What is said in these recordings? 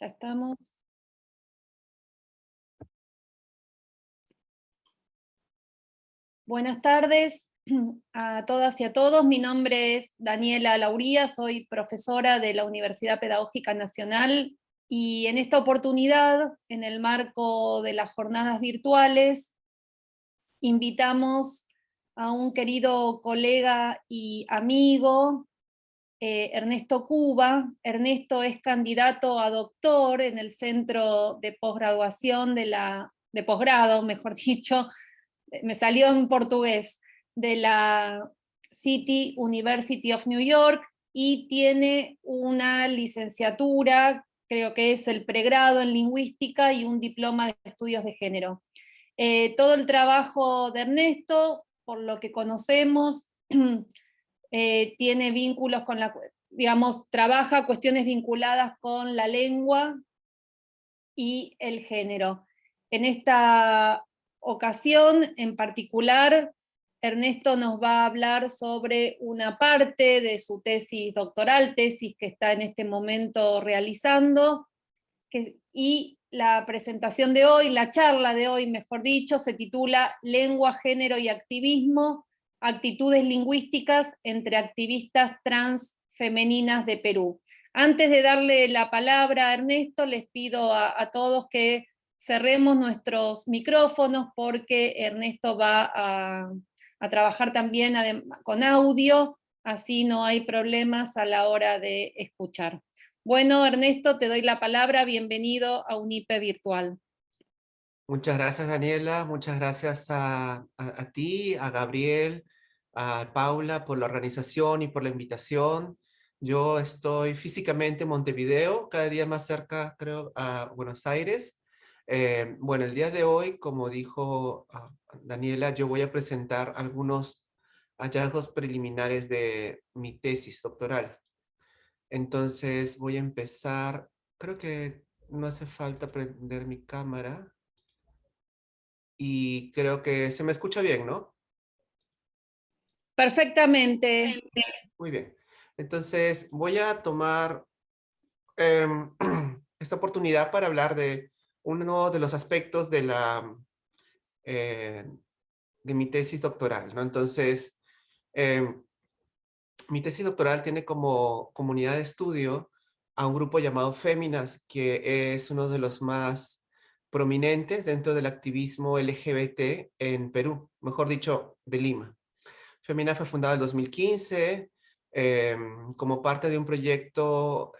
Ya estamos. Buenas tardes a todas y a todos. Mi nombre es Daniela Lauría, soy profesora de la Universidad Pedagógica Nacional y en esta oportunidad, en el marco de las jornadas virtuales, invitamos a un querido colega y amigo, Ernesto Cuba. Ernesto es candidato a doctor en el Centro de Posgraduación de posgrado, mejor dicho, me salió en portugués, de la City University of New York, y tiene una licenciatura, creo que es el pregrado en lingüística y un diploma de estudios de género. Todo el trabajo de Ernesto, por lo que conocemos, tiene vínculos con digamos, trabaja cuestiones vinculadas con la lengua y el género. En esta ocasión en particular, Ernesto nos va a hablar sobre una parte de su tesis doctoral, tesis que está en este momento realizando, y la presentación de hoy, la charla de hoy, mejor dicho, se titula Lengua, Género y Activismo, actitudes lingüísticas entre activistas trans femeninas de Perú. Antes de darle la palabra a Ernesto, les pido a todos que cerremos nuestros micrófonos porque Ernesto va a trabajar también con audio, así no hay problemas a la hora de escuchar. Bueno, Ernesto, te doy la palabra. Bienvenido a UNIPE Virtual. Muchas gracias, Daniela. Muchas gracias a ti, a Gabriel, a Paula por la organización y por la invitación. Yo estoy físicamente en Montevideo, cada día más cerca, creo, a Buenos Aires. Bueno, el día de hoy, como dijo Daniela, yo voy a presentar algunos hallazgos preliminares de mi tesis doctoral. Entonces voy a empezar, creo que no hace falta prender mi cámara. Y creo que se me escucha bien, ¿no? Perfectamente. Muy bien. Entonces, voy a tomar esta oportunidad para hablar de uno de los aspectos eh, de mi tesis doctoral, ¿no? Entonces, em, mi tesis doctoral tiene como comunidad de estudio a un grupo llamado Féminas, que es uno de los más prominentes dentro del activismo LGBT en Perú, mejor dicho, de Lima. Femina fue fundada en 2015 como parte de un proyecto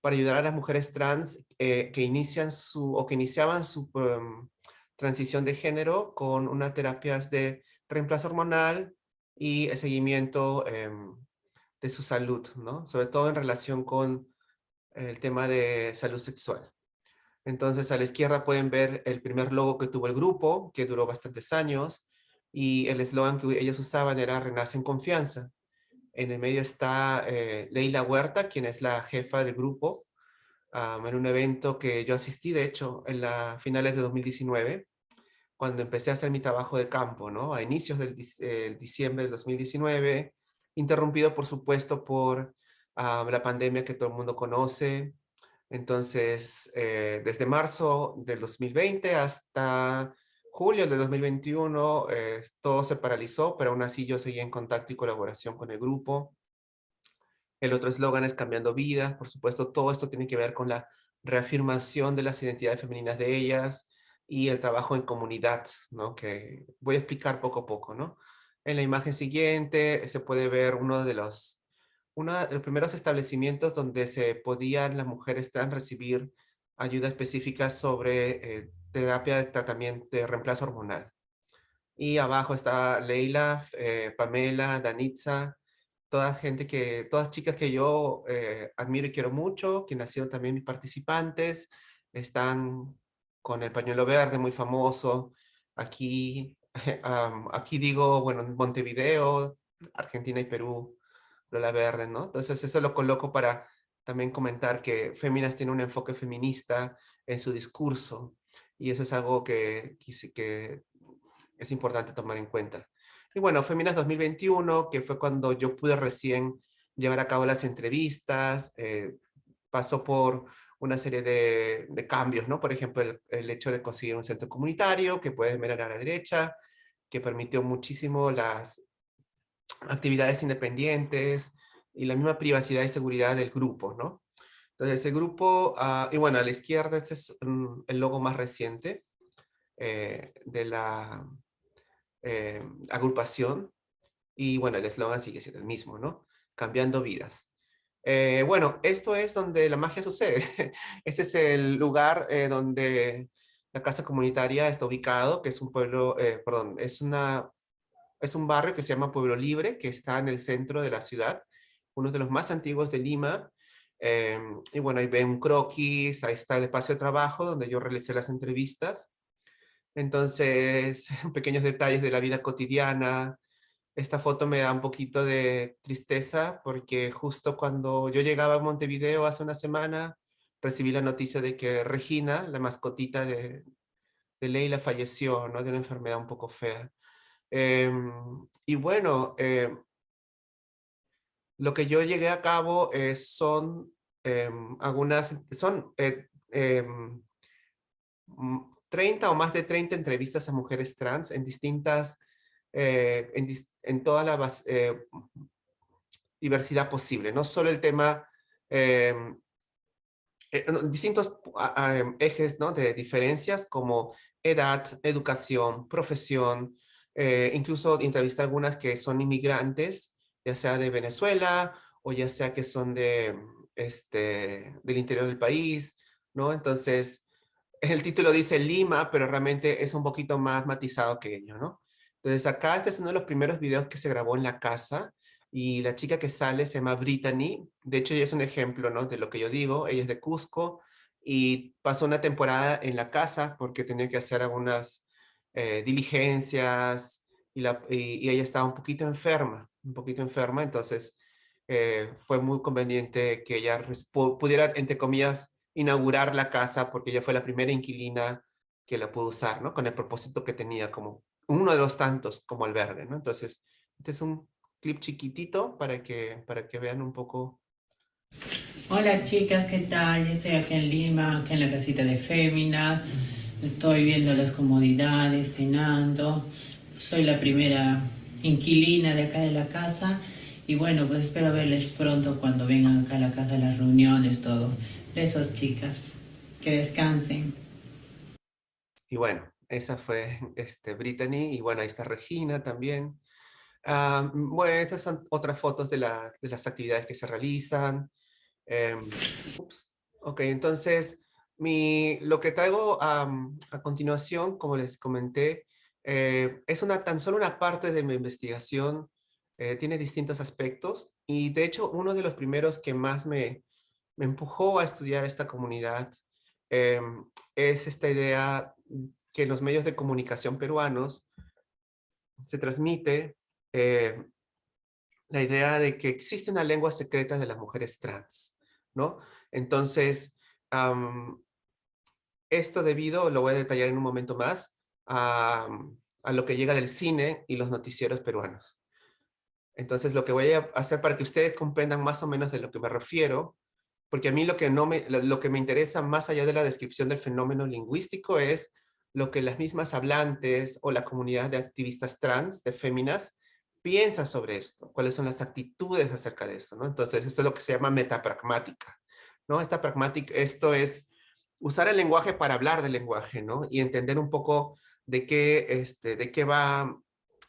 para ayudar a las mujeres trans que inician o que iniciaban su transición de género con unas terapias de reemplazo hormonal y el seguimiento de su salud, ¿no? Sobre todo en relación con el tema de salud sexual. Entonces, a la izquierda pueden ver el primer logo que tuvo el grupo, que duró bastantes años, y el eslogan que ellos usaban era Renace en confianza. En el medio está Leila Huerta, quien es la jefa del grupo, en un evento que yo asistí, de hecho, en las finales de 2019, cuando empecé a hacer mi trabajo de campo, ¿no? A inicios del diciembre del 2019, interrumpido, por supuesto, por la pandemia que todo el mundo conoce. Entonces, desde marzo del 2020 hasta julio del 2021, todo se paralizó, pero aún así yo seguía en contacto y colaboración con el grupo. El otro eslogan es Cambiando Vidas. Por supuesto, todo esto tiene que ver con la reafirmación de las identidades femeninas de ellas y el trabajo en comunidad, ¿no? Que voy a explicar poco a poco, ¿no? En la imagen siguiente se puede ver uno de los primeros establecimientos donde se podían las mujeres trans recibir ayuda específica sobre terapia de tratamiento de reemplazo hormonal. Y abajo está Leila, Pamela, Danitza, todas chicas que yo admiro y quiero mucho, que nacieron también mis participantes, están con el pañuelo verde muy famoso. Aquí, aquí digo, bueno, en Montevideo, Argentina y Perú, Lola Verde, ¿no? Entonces eso lo coloco para también comentar que Féminas tiene un enfoque feminista en su discurso y eso es algo que es importante tomar en cuenta. Y bueno, Féminas 2021, que fue cuando yo pude recién llevar a cabo las entrevistas, pasó por una serie de cambios, ¿no? Por ejemplo, el hecho de conseguir un centro comunitario que puedes mirar a la derecha, que permitió muchísimo las actividades independientes y la misma privacidad y seguridad del grupo, ¿no? Entonces, ese grupo, y bueno, a la izquierda este es el logo más reciente de la agrupación, y bueno, el eslogan sigue siendo el mismo, ¿no? Cambiando vidas. Bueno, esto es donde la magia sucede. Este es el lugar donde la casa comunitaria está ubicado, que es un pueblo, perdón, es un barrio que se llama Pueblo Libre, que está en el centro de la ciudad, uno de los más antiguos de Lima. Y bueno, ahí ven un croquis, ahí está el espacio de trabajo donde yo realicé las entrevistas. Entonces, pequeños detalles de la vida cotidiana. Esta foto me da un poquito de tristeza porque justo cuando yo llegaba a Montevideo hace una semana, recibí la noticia de que Regina, la mascotita de Leila, falleció, ¿no? De una enfermedad un poco fea. Y bueno, lo que yo llegué a cabo son algunas, son 30 o más de 30 entrevistas a mujeres trans en distintas, en toda la diversidad posible, no solo el tema, em, no, distintos ejes, ¿no? De diferencias como edad, educación, profesión, incluso entrevisté a algunas que son inmigrantes, ya sea de Venezuela o ya sea que son del interior del país, ¿no? Entonces, el título dice Lima, pero realmente es un poquito más matizado que ello, ¿no? Entonces acá este es uno de los primeros videos que se grabó en la casa y la chica que sale se llama Brittany. De hecho, ella es un ejemplo, ¿no? De lo que yo digo. Ella es de Cusco y pasó una temporada en la casa porque tenía que hacer algunas diligencias y ella estaba un poquito enferma, entonces fue muy conveniente que ella pudiera, entre comillas, inaugurar la casa porque ella fue la primera inquilina que la pudo usar, ¿no? Con el propósito que tenía como uno de los tantos como albergue, ¿no? Entonces, este es un clip chiquitito para que vean un poco. Hola chicas, ¿qué tal? Yo estoy aquí en Lima, aquí en la casita de Féminas. Estoy viendo las comodidades, cenando. Soy la primera inquilina de acá de la casa. Y bueno, pues espero verles pronto cuando vengan acá a la casa, las reuniones, todo. Besos chicas. Que descansen. Y bueno, esa fue Brittany, y bueno, ahí está Regina también. Bueno, estas son otras fotos de las actividades que se realizan. Ups. Ok, entonces lo que traigo a continuación, como les comenté, es tan solo una parte de mi investigación. Tiene distintos aspectos y de hecho uno de los primeros que más me empujó a estudiar esta comunidad es esta idea que en los medios de comunicación peruanos se transmite eh, la idea de que existe una lengua secreta de las mujeres trans, ¿no? Entonces, am, esto debido, lo voy a detallar en un momento más, a lo que llega del cine y los noticieros peruanos. Entonces, lo que voy a hacer para que ustedes comprendan más o menos de lo que me refiero, porque a mí lo que, no me, lo que me interesa más allá de la descripción del fenómeno lingüístico es lo que las mismas hablantes o la comunidad de activistas trans, de féminas, piensa sobre esto, cuáles son las actitudes acerca de esto, ¿no? Entonces, esto es lo que se llama metapragmática, ¿no? Esta pragmática, esto es usar el lenguaje para hablar del lenguaje, ¿no? Y entender un poco de qué va,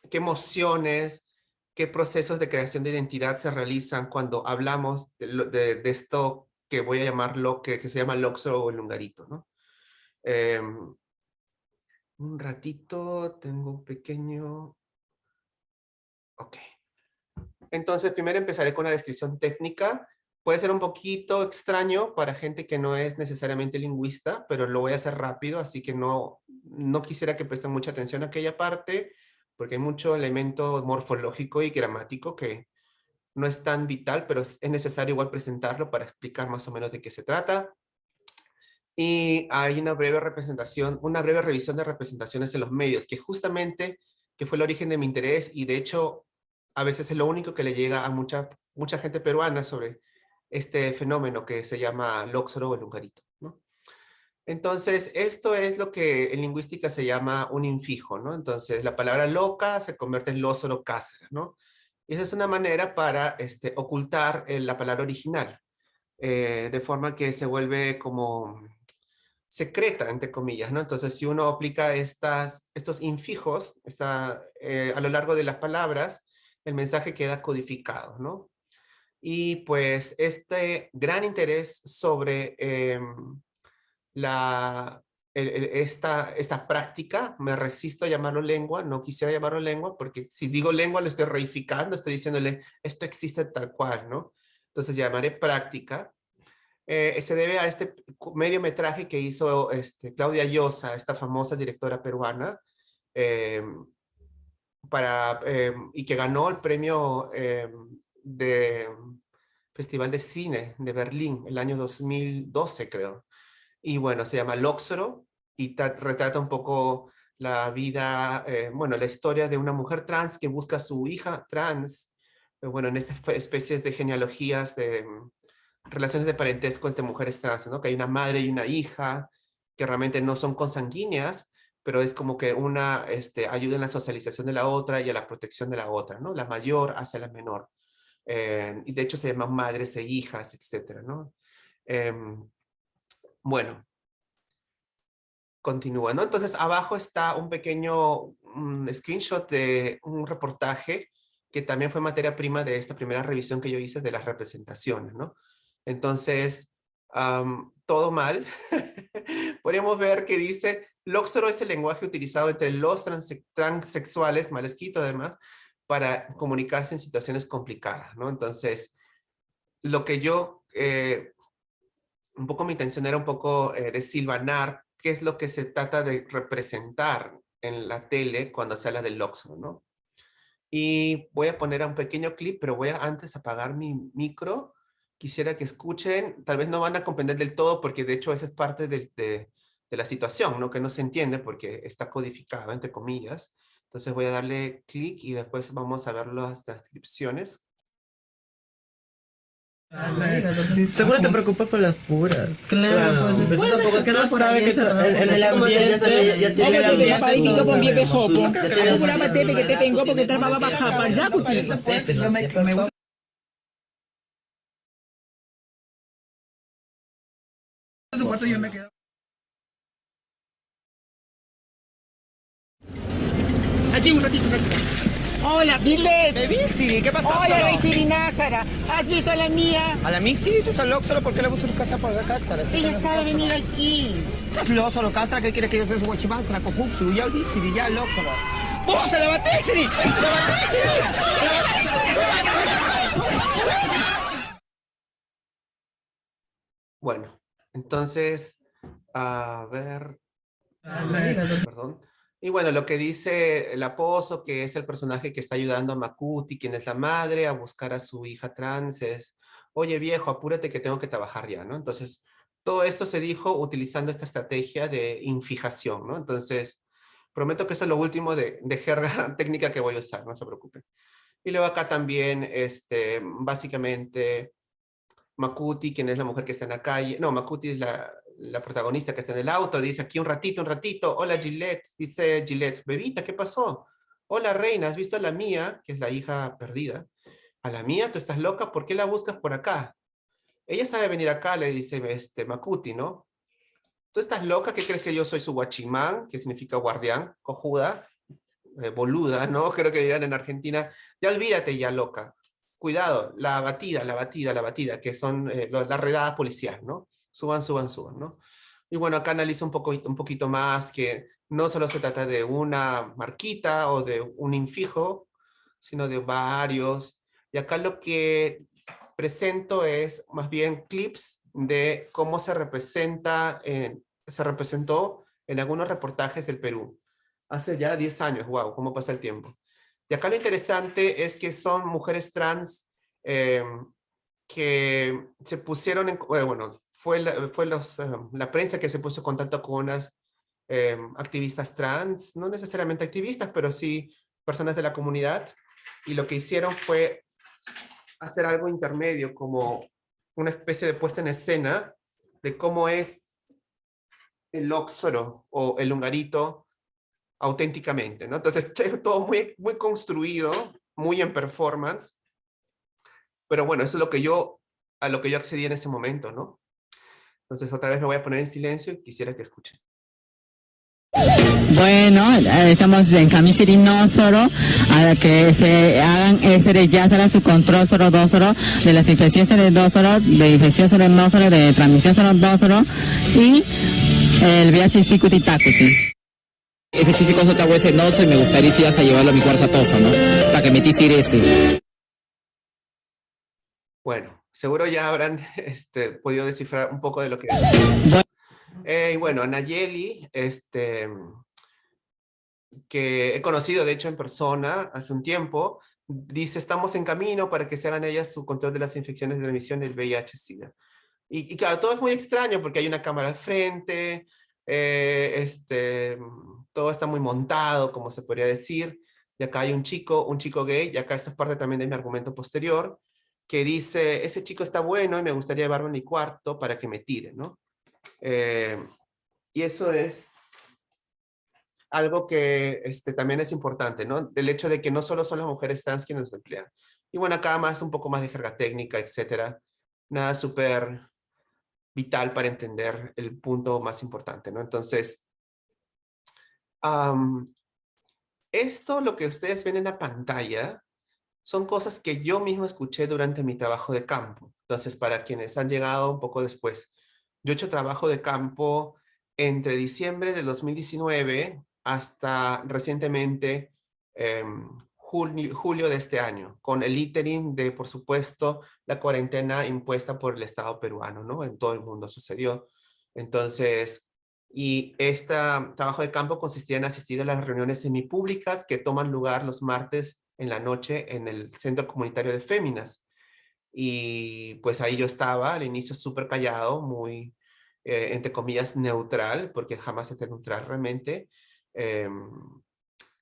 qué emociones, qué procesos de creación de identidad se realizan cuando hablamos de esto que voy a llamarlo, que se llama Loxo o el Lungarito, ¿no? Un ratito, tengo un pequeño. Ok. Entonces, primero empezaré con la descripción técnica. Puede ser un poquito extraño para gente que no es necesariamente lingüista, pero lo voy a hacer rápido, así que no quisiera que presten mucha atención a aquella parte, porque hay mucho elemento morfológico y gramático que no es tan vital, pero es necesario igual presentarlo para explicar más o menos de qué se trata. Y hay una breve representación, una breve revisión de representaciones en los medios, que justamente que fue el origen de mi interés y de hecho a veces es lo único que le llega a mucha gente peruana sobre este fenómeno que se llama lóxoro o el lungarito, ¿no? Entonces, esto es lo que en lingüística se llama un infijo, ¿no? Entonces, la palabra loca se convierte en lósoro cáscara, ¿no? Y esa es una manera para ocultar la palabra original, de forma que se vuelve como secreta, entre comillas, ¿no? Entonces, si uno aplica estos infijos a lo largo de las palabras, el mensaje queda codificado, ¿no? Y pues este gran interés sobre esta práctica, me resisto a llamarlo lengua, no quisiera llamarlo lengua, porque si digo lengua lo estoy reificando, estoy diciéndole, esto existe tal cual, ¿no? Entonces llamaré práctica. Se debe a este mediometraje que hizo Claudia Llosa, esta famosa directora peruana, eh, y que ganó el premio de Festival de Cine de Berlín el año 2012, creo. Y bueno, se llama Lóxoro y retrata un poco la vida, bueno, la historia de una mujer trans que busca a su hija trans, bueno, en estas especies de genealogías de relaciones de parentesco entre mujeres trans, ¿no? Que hay una madre y una hija que realmente no son consanguíneas, pero es como que una ayuda en la socialización de la otra y a la protección de la otra, ¿no? La mayor hacia la menor. Y de hecho se llaman madres e hijas, etcétera, ¿no? Bueno, continúa, ¿no? Entonces abajo está un pequeño screenshot de un reportaje que también fue materia prima de esta primera revisión que yo hice de las representaciones, ¿no? Entonces, todo mal. Podríamos ver que dice, lóxoro es el lenguaje utilizado entre los transexuales, mal escrito además, para comunicarse en situaciones complicadas, ¿no? Entonces, lo que yo, un poco mi intención era un poco desilvanar qué es lo que se trata de representar en la tele cuando se habla del lóxoro, ¿no? Y voy a poner un pequeño clip, pero voy a antes apagar mi micro. Quisiera que escuchen, tal vez no van a comprender del todo porque de hecho esa es parte de la situación, ¿no? Que no se entiende porque está codificado, entre comillas. Entonces voy a darle clic y después vamos a ver las transcripciones. Seguro te preocupas por las puras. Claro, pues Pero tampoco que no sabe que en el ambiente ya tiene Aquí un ratito. Hola, Gillette. Mixiri, ¿qué pasó? Hola, Mixiri Názara. ¿Has visto a la mía? ¿A la Mixiri? ¿Tú estás loco? ¿Solo porque le gusta su casa por acá? Ella sabe venir aquí. ¿Estás loco, solo casa? ¿Qué quieres que yo sea su guachimán? Se la cojú, ya el Mixiri, ya loco. ¡Vos, la Batexiri! ¡La Bueno, entonces, a ver, perdón. Y bueno, lo que dice el Aposo, que es el personaje que está ayudando a Makuti, quien es la madre, a buscar a su hija trans, es, oye viejo, apúrate que tengo que trabajar ya, ¿no? Entonces, todo esto se dijo utilizando esta estrategia de infijación, ¿no? Entonces, prometo que esto es lo último de jerga técnica que voy a usar, no se preocupen. Y luego acá también, básicamente, Makuti, quien es la mujer que está en la calle, no, Makuti es la protagonista que está en el auto, dice aquí un ratito, hola Gillette, dice Gillette, bebita, ¿qué pasó? Hola reina, ¿has visto a la mía, que es la hija perdida? A la mía, tú estás loca, ¿por qué la buscas por acá? Ella sabe venir acá, le dice Makuti, ¿no? ¿Tú estás loca? ¿Qué crees que yo soy su guachimán? Que significa guardián, cojuda, boluda, ¿no? Creo que dirán en Argentina, ya olvídate ya loca. Cuidado, la batida, que son la redada policial, ¿no? Suban, ¿no? Y bueno, acá analizo un poquito más que no solo se trata de una marquita o de un infijo, sino de varios. Y acá lo que presento es más bien clips de cómo se representó en algunos reportajes del Perú. Hace ya 10 años, wow, cómo pasa el tiempo. Y acá lo interesante es que son mujeres trans que se pusieron en, bueno, fue la prensa que se puso en contacto con unas activistas trans, no necesariamente activistas, pero sí personas de la comunidad, y lo que hicieron fue hacer algo intermedio, como una especie de puesta en escena de cómo es el Lóxoro o el Lungarito auténticamente, ¿no? Entonces, todo muy, muy construido, muy en performance, pero bueno, eso es a lo que yo accedí en ese momento, ¿no? Entonces, otra vez me voy a poner en silencio y quisiera que escuchen. Bueno, estamos en Camisiri no solo a que se hagan ese ya será su control solo dos solo de las infecciones de dos solo, de infección solo no solo, de transmisión solo dos solo y el VIH Tacuti. Ese chisicoso está huesenoso y me gustaría si vas a llevarlo a mi cuarzo toso, ¿no? Para que me ese. Bueno, seguro ya habrán podido descifrar un poco de lo que... Y bueno, Nayeli, que he conocido de hecho en persona hace un tiempo, dice, estamos en camino para que se hagan ellas su control de las infecciones de transmisión del VIH-Sida. Y claro, todo es muy extraño porque hay una cámara al frente, todo está muy montado, como se podría decir, y acá hay un chico gay, y acá esta es parte también de mi argumento posterior, que dice, ese chico está bueno y me gustaría llevarlo a mi cuarto para que me tire, ¿no? Y eso es algo que también es importante, ¿no? El hecho de que no solo son las mujeres trans quienes nos emplean. Y bueno, acá más un poco más de jerga técnica, etcétera. Nada súper vital para entender el punto más importante, ¿no? Entonces, esto, lo que ustedes ven en la pantalla, son cosas que yo mismo escuché durante mi trabajo de campo. Entonces, para quienes han llegado un poco después, yo he hecho trabajo de campo entre diciembre del 2019 hasta recientemente julio de este año, con el interim de, por supuesto, la cuarentena impuesta por el Estado peruano, ¿no? En todo el mundo sucedió. Entonces, y este trabajo de campo consistía en asistir a las reuniones semipúblicas que toman lugar los martes en la noche en el Centro Comunitario de Féminas. Y pues ahí yo estaba, al inicio súper callado, muy, entre comillas, neutral, porque jamás he neutral realmente.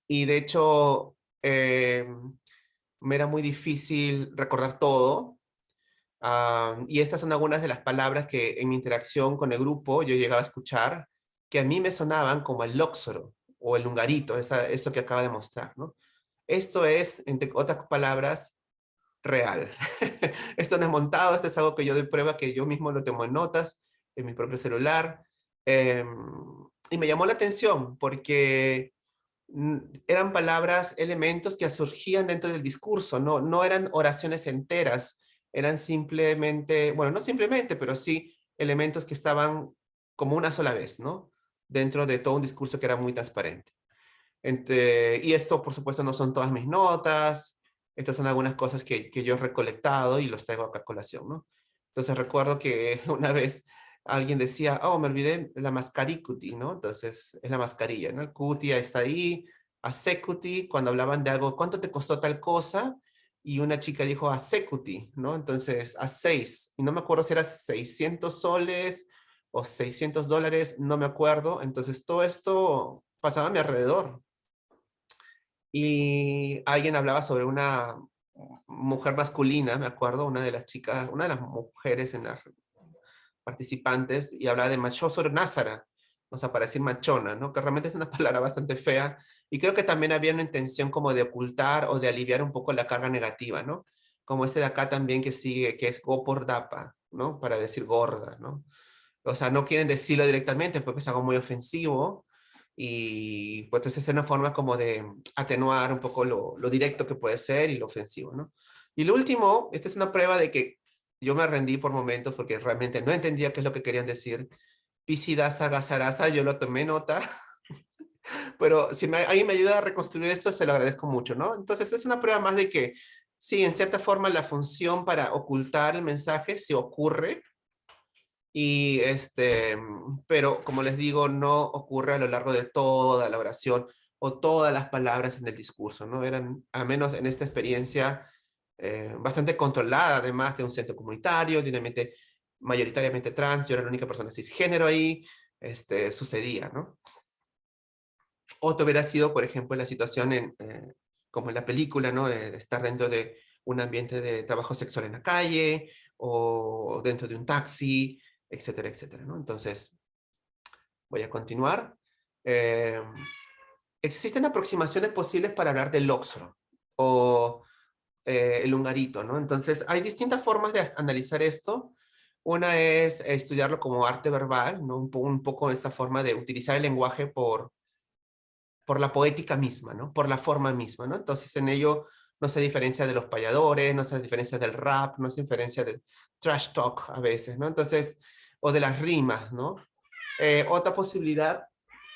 Y de hecho, me era muy difícil recordar todo. Y estas son algunas de las palabras que en mi interacción con el grupo yo llegaba a escuchar, que a mí me sonaban como el lóxoro o el lungarito, eso que acaba de mostrar, ¿no? Esto es, entre otras palabras, real. Esto no es montado, esto es algo que yo doy prueba, que yo mismo lo tomo en notas, en mi propio celular. Y me llamó la atención porque eran palabras, elementos que surgían dentro del discurso, no eran oraciones enteras, eran simplemente, bueno, no simplemente, pero sí elementos que estaban como una sola vez, ¿no? Dentro de todo un discurso que era muy transparente. Y esto, por supuesto, no son todas mis notas, estas son algunas cosas que yo he recolectado y los traigo acá a colación, ¿no? Entonces recuerdo que una vez alguien decía, oh, me olvidé la mascaricuti, ¿no? Entonces es la mascarilla, ¿no? El cutia está ahí, a secuti, cuando hablaban de algo, ¿cuánto te costó tal cosa? Y una chica dijo a secuti, ¿no? Entonces a 6, y no me acuerdo si era 600 soles o $600, no me acuerdo. Entonces todo esto pasaba a mi alrededor. Y alguien hablaba sobre una mujer masculina, me acuerdo, una de las chicas, una de las mujeres en las participantes, y hablaba de machosor názara, o sea, para decir machona, ¿no? Que realmente es una palabra bastante fea, y creo que también había una intención como de ocultar o de aliviar un poco la carga negativa, ¿no? Como este de acá también que sigue, que es gopordapa, ¿no? Para decir gorda, ¿no? O sea, no quieren decirlo directamente porque es algo muy ofensivo, y pues entonces es una forma como de atenuar un poco lo directo que puede ser y lo ofensivo, ¿no? Y lo último, esta es una prueba de que yo me rendí por momentos porque realmente no entendía qué es lo que querían decir. Pisidasa, gasarasa, yo lo tomé nota, pero si alguien me ayuda a reconstruir eso, se lo agradezco mucho, ¿no? Entonces es una prueba más de que, sí, en cierta forma la función para ocultar el mensaje se ocurre, y pero como les digo, no ocurre a lo largo de toda la oración o todas las palabras en el discurso, ¿no? Eran, al menos en esta experiencia, bastante controlada, además de un centro comunitario, mayoritariamente trans, yo era la única persona cisgénero ahí, sucedía, ¿no? Otro hubiera sido, por ejemplo, la situación como en la película, ¿no? De estar dentro de un ambiente de trabajo sexual en la calle, o dentro de un taxi, etcétera, etcétera, ¿no? Entonces, voy a continuar. Existen aproximaciones posibles para hablar del lóxoro o el hungarito, ¿no? Entonces, hay distintas formas de analizar esto. Una es estudiarlo como arte verbal, ¿no? Un poco esta forma de utilizar el lenguaje por la poética misma, ¿no? Por la forma misma, ¿no? Entonces, en ello no se diferencia de los payadores, no se diferencia del rap, no se diferencia del trash talk a veces, ¿no? Entonces, o de las rimas, ¿no? Otra posibilidad,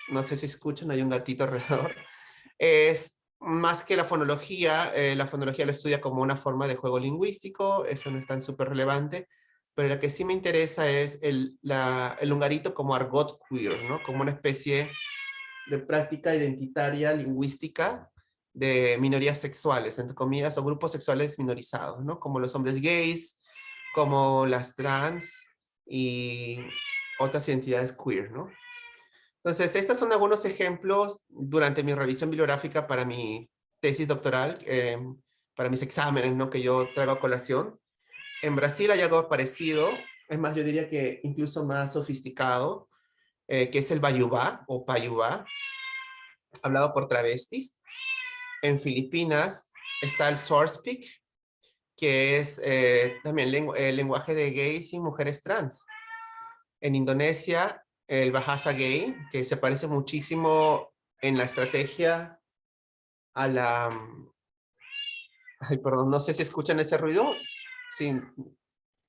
no sé si escuchan, hay un gatito alrededor, es más que la fonología lo estudia como una forma de juego lingüístico, eso no es tan súper relevante, pero la que sí me interesa es el hungarito como argot queer, ¿no? Como una especie de práctica identitaria lingüística de minorías sexuales, entre comillas, o grupos sexuales minorizados, ¿no? Como los hombres gays, como las trans y otras identidades queer, ¿no? Entonces, estos son algunos ejemplos durante mi revisión bibliográfica para mi tesis doctoral, para mis exámenes, ¿no? Que yo traigo a colación. En Brasil hay algo parecido, es más, yo diría que incluso más sofisticado, que es el bayubá o payubá, hablado por travestis. En Filipinas está el Sourcepeak, que es también el lenguaje de gays y mujeres trans. En Indonesia, el Bahasa Gay, que se parece muchísimo en la estrategia a la... Ay, perdón, no sé si escuchan ese ruido. Sí,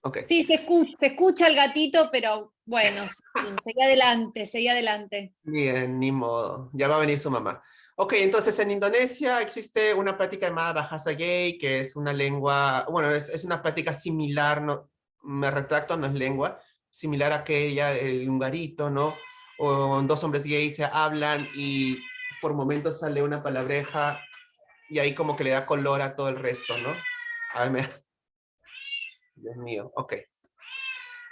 ok. Sí, se escucha el gatito, pero bueno, sí, seguí adelante, seguí adelante. Bien, ni modo. Ya va a venir su mamá. Ok, entonces en Indonesia existe una práctica llamada Bahasa Gay, que es una lengua, bueno, es una práctica similar, no, me retracto, no es lengua, similar a aquella del hungarito, ¿no? O dos hombres gays se hablan y por momentos sale una palabreja y ahí como que le da color a todo el resto, ¿no? A ver, Dios mío, ok.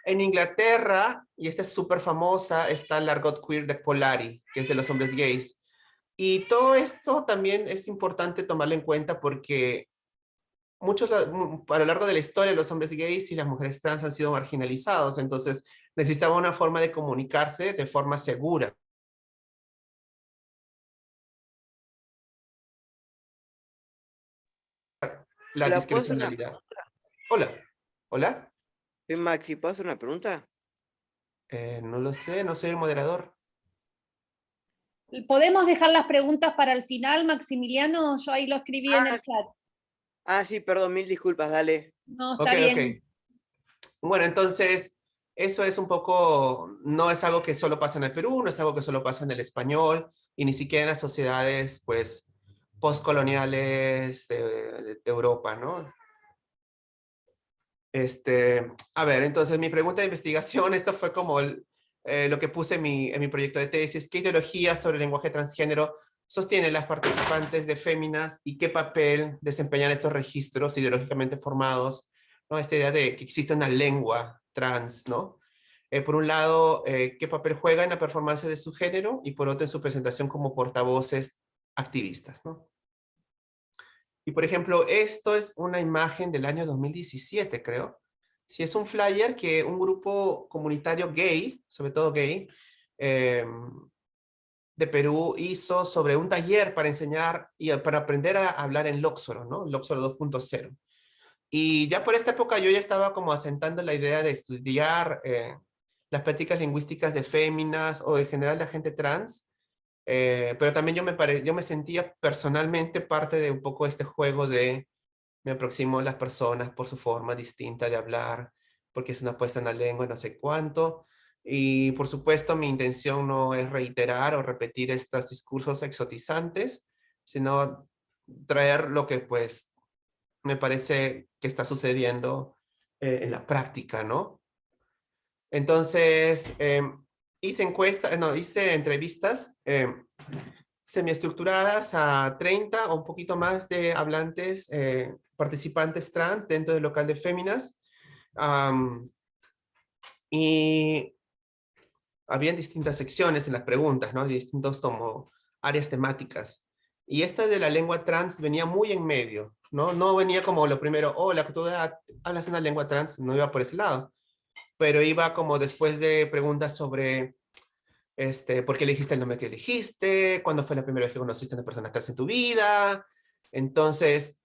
En Inglaterra, y esta es súper famosa, está el argot queer de Polari, que es de los hombres gays. Y todo esto también es importante tomarlo en cuenta porque a lo largo de la historia los hombres gays y las mujeres trans han sido marginalizados, entonces necesitaba una forma de comunicarse de forma segura. La Hola, ¿puedo hacer una discrecionalidad. Hola, hola. Soy Maxi, ¿puedo hacer una pregunta? No lo sé, no soy el moderador. ¿Podemos dejar las preguntas para el final, Maximiliano? Yo ahí lo escribí en el chat. Sí, perdón, mil disculpas, dale. No, Ok, está bien. ok. Bueno, entonces, eso es un poco, no es algo que solo pasa en el Perú, no es algo que solo pasa en el español, y ni siquiera en las sociedades, pues, postcoloniales de Europa, ¿no? A ver, entonces mi pregunta de investigación, esto fue como lo que puse en mi proyecto de tesis, ¿qué ideologías sobre el lenguaje transgénero sostienen las participantes de Féminas y qué papel desempeñan estos registros ideológicamente formados, ¿no? Esta idea de que existe una lengua trans, ¿no? Por un lado, qué papel juega en la performance de su género y por otro en su presentación como portavoces activistas, ¿no? Y por ejemplo, esto es una imagen del año 2017, creo. Sí, es un flyer que un grupo comunitario gay, sobre todo gay, de Perú hizo sobre un taller para enseñar y para aprender a hablar en Lóxoro, ¿no? Lóxoro 2.0. Y ya por esta época yo ya estaba como asentando la idea de estudiar las prácticas lingüísticas de féminas o en general de gente trans, pero también yo me sentía personalmente parte de un poco este juego de me aproximo a las personas por su forma distinta de hablar, porque es una puesta en la lengua, no sé cuánto. Y por supuesto mi intención no es reiterar o repetir estos discursos exotizantes, sino traer lo que pues me parece que está sucediendo en la práctica, ¿no? Entonces, hice entrevistas semiestructuradas a 30 o un poquito más de hablantes, participantes trans dentro del local de Féminas. Y habían distintas secciones en las preguntas, ¿no? Distintos como áreas temáticas. Y esta de la lengua trans venía muy en medio, ¿no? No venía como lo primero, hola, tú hablas una lengua trans, no iba por ese lado, pero iba como después de preguntas sobre, ¿por qué elegiste el nombre que elegiste? ¿Cuándo fue la primera vez que conociste a una persona trans en tu vida? Entonces,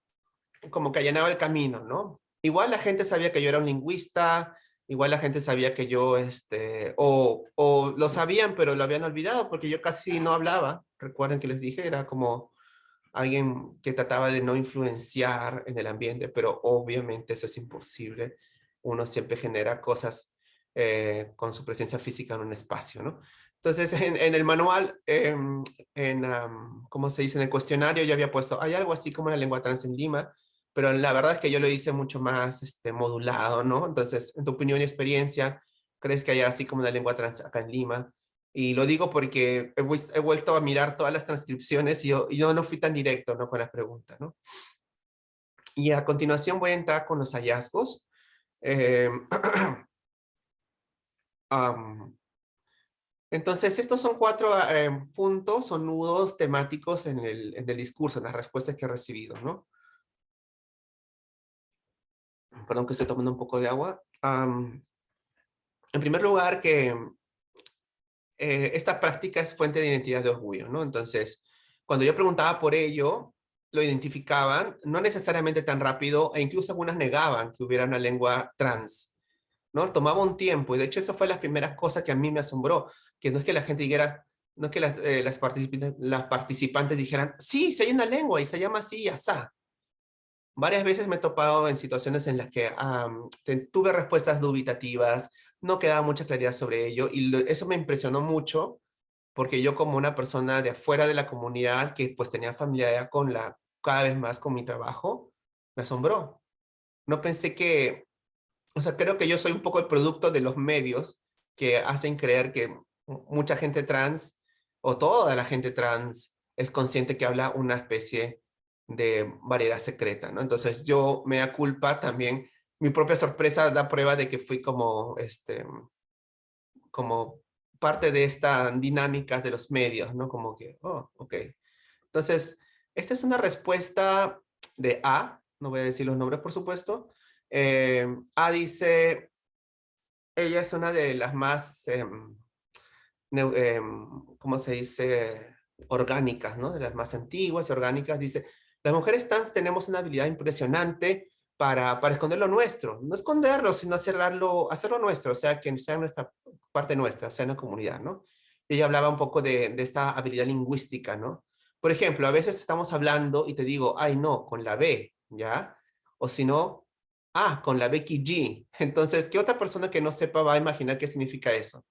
como que allanaba el camino, ¿no? Igual la gente sabía que yo era un lingüista, igual la gente sabía que yo, o lo sabían, pero lo habían olvidado porque yo casi no hablaba. Recuerden que les dije, era como alguien que trataba de no influenciar en el ambiente, pero obviamente eso es imposible. Uno siempre genera cosas con su presencia física en un espacio, ¿no? Entonces, en el manual, ¿cómo se dice? En el cuestionario yo había puesto, hay algo así como una lengua trans en Lima, pero la verdad es que yo lo hice mucho más modulado, ¿no? Entonces, en tu opinión y experiencia, ¿crees que hay así como una lengua trans acá en Lima? Y lo digo porque he vuelto a mirar todas las transcripciones y yo no fui tan directo, ¿no? Con la pregunta, ¿no? Y a continuación voy a entrar con los hallazgos. Eh, entonces, estos son 4 puntos o nudos temáticos en el discurso, en las respuestas que he recibido, ¿no? Perdón que estoy tomando un poco de agua. En primer lugar, que esta práctica es fuente de identidad de orgullo, ¿no? Entonces, cuando yo preguntaba por ello, lo identificaban, no necesariamente tan rápido, e incluso algunas negaban que hubiera una lengua trans, ¿no? Tomaba un tiempo, y de hecho eso fue las primeras cosas que a mí me asombró, que no es que la gente dijera, no es que las participantes dijeran, sí, sí hay una lengua y se llama así y asá. Varias veces me he topado en situaciones en las que tuve respuestas dubitativas, no quedaba mucha claridad sobre ello, y eso me impresionó mucho, porque yo como una persona de afuera de la comunidad, que pues tenía familiaridad cada vez más con mi trabajo, me asombró. No pensé que, o sea, creo que yo soy un poco el producto de los medios que hacen creer que mucha gente trans, o toda la gente trans, es consciente que habla una especie de variedad secreta, ¿no? Entonces yo me da culpa también, mi propia sorpresa da prueba de que fui como parte de esta dinámica de los medios, ¿no? Como que, oh, ok. Entonces, esta es una respuesta de A, no voy a decir los nombres, por supuesto. A dice, ella es una de las más, ¿cómo se dice? Orgánicas, ¿no? De las más antiguas y orgánicas. Dice, las mujeres trans tenemos una habilidad impresionante para esconder lo nuestro. No esconderlo, sino hacerlo nuestro, o sea, que sea nuestra parte nuestra, sea en la comunidad, ¿no? Y ella hablaba un poco de esta habilidad lingüística, ¿no? Por ejemplo, a veces estamos hablando y te digo, ay, no, con la B, ¿ya? O si no, con la Becky G. Entonces, ¿qué otra persona que no sepa va a imaginar qué significa eso?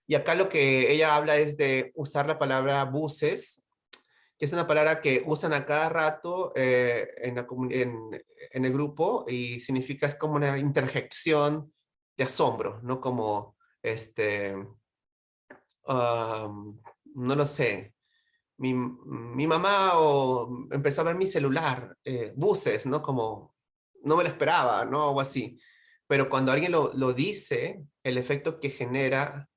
Y acá lo que ella habla es de usar la palabra buses, que es una palabra que usan a cada rato en el grupo y significa, es como una interjección de asombro, ¿no? Como, no lo sé, mi mamá empezó a ver mi celular, buses, ¿no? Como, no me lo esperaba, ¿no? O así. Pero cuando alguien lo dice, el efecto que genera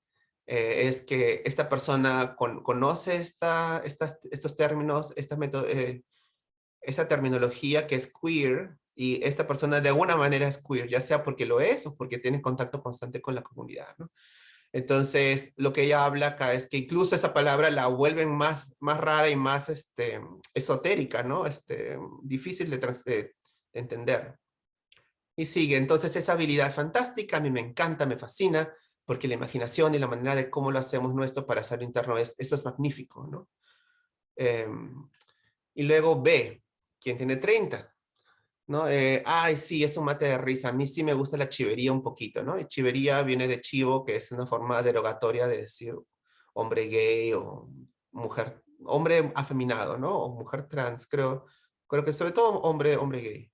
es que esta persona conoce estos términos, esta terminología que es queer, y esta persona de alguna manera es queer, ya sea porque lo es o porque tiene contacto constante con la comunidad, ¿no? Entonces, lo que ella habla acá es que incluso esa palabra la vuelven más rara y más esotérica, ¿no? Difícil de entender. Y sigue, entonces esa habilidad fantástica, a mí me encanta, me fascina, porque la imaginación y la manera de cómo lo hacemos nuestro para hacerlo interno, eso es magnífico, ¿no? Y luego B, ¿quién tiene 30? ¿No? Ay, sí, es un mate de risa, a mí sí me gusta la chivería un poquito, ¿no? Y chivería viene de chivo, que es una forma derogatoria de decir hombre gay o mujer, hombre afeminado, ¿no? O mujer trans, creo que sobre todo hombre gay.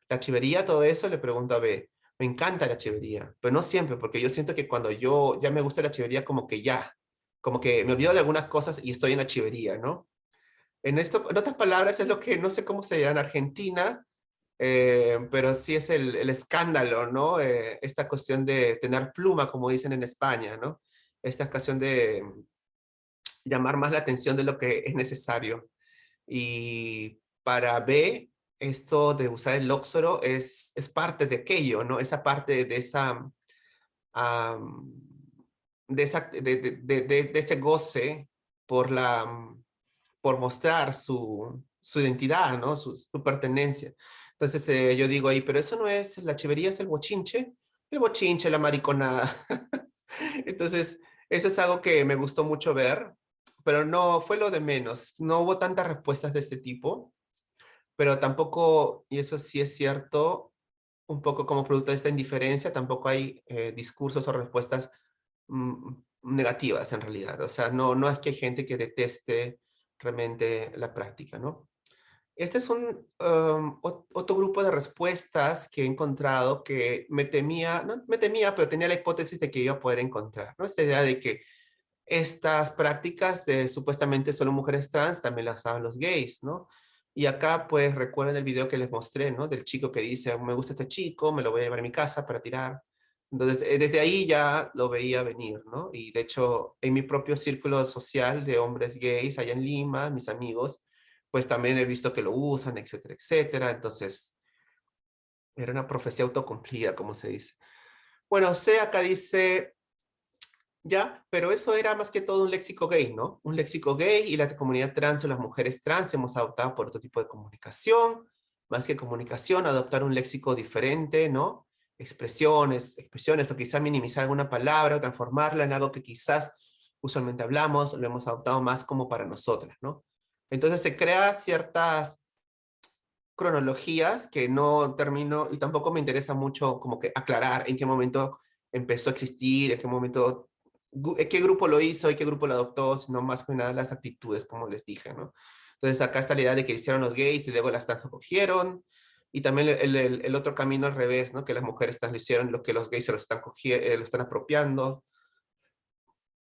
La chivería, todo eso, le pregunto a B. Me encanta la chivería, pero no siempre, porque yo siento que cuando yo ya me gusta la chivería, como que me olvido de algunas cosas y estoy en la chivería, ¿no? En otras palabras, es lo que no sé cómo se llama en Argentina, pero sí es el escándalo, ¿no? Esta cuestión de tener pluma, como dicen en España, ¿no? Esta cuestión de llamar más la atención de lo que es necesario. Y para B, esto de usar el lóxoro es parte de aquello, ¿no? Esa parte de esa, am, de ese goce por por mostrar su identidad, ¿no? Su pertenencia. Entonces yo digo ahí, pero eso no es, la chivería es el bochinche, la mariconada. Entonces, eso es algo que me gustó mucho ver, pero no fue lo de menos. No hubo tantas respuestas de este tipo, pero tampoco, y eso sí es cierto, un poco como producto de esta indiferencia, tampoco hay discursos o respuestas negativas en realidad. O sea, no es que hay gente que deteste realmente la práctica, ¿no? Este es otro grupo de respuestas que he encontrado que me temía, no me temía, pero tenía la hipótesis de que iba a poder encontrar, ¿no? Esta idea de que estas prácticas de supuestamente solo mujeres trans también las usaban los gays, ¿no? Y acá, pues, recuerden el video que les mostré, ¿no? Del chico que dice, me gusta este chico, me lo voy a llevar a mi casa para tirar. Entonces, desde ahí ya lo veía venir, ¿no? Y de hecho, en mi propio círculo social de hombres gays allá en Lima, mis amigos, pues también he visto que lo usan, etcétera, etcétera. Entonces, era una profecía autocumplida, como se dice. Bueno, C acá dice, ya, pero eso era más que todo un léxico gay, ¿no? Un léxico gay y la comunidad trans o las mujeres trans hemos adoptado por otro tipo de comunicación, más que comunicación, adoptar un léxico diferente, ¿no? Expresiones, o quizá minimizar alguna palabra o transformarla en algo que quizás usualmente hablamos, lo hemos adoptado más como para nosotras, ¿no? Entonces se crea ciertas cronologías que no termino y tampoco me interesa mucho como que aclarar en qué momento empezó a existir, en qué momento, qué grupo lo hizo y qué grupo lo adoptó, sino más que nada las actitudes, como les dije, ¿no? Entonces acá está la idea de que hicieron los gays y luego las trans lo cogieron, y también el otro camino al revés, ¿no? Que las mujeres trans lo hicieron, lo que los gays se lo están cogiendo, lo están apropiando,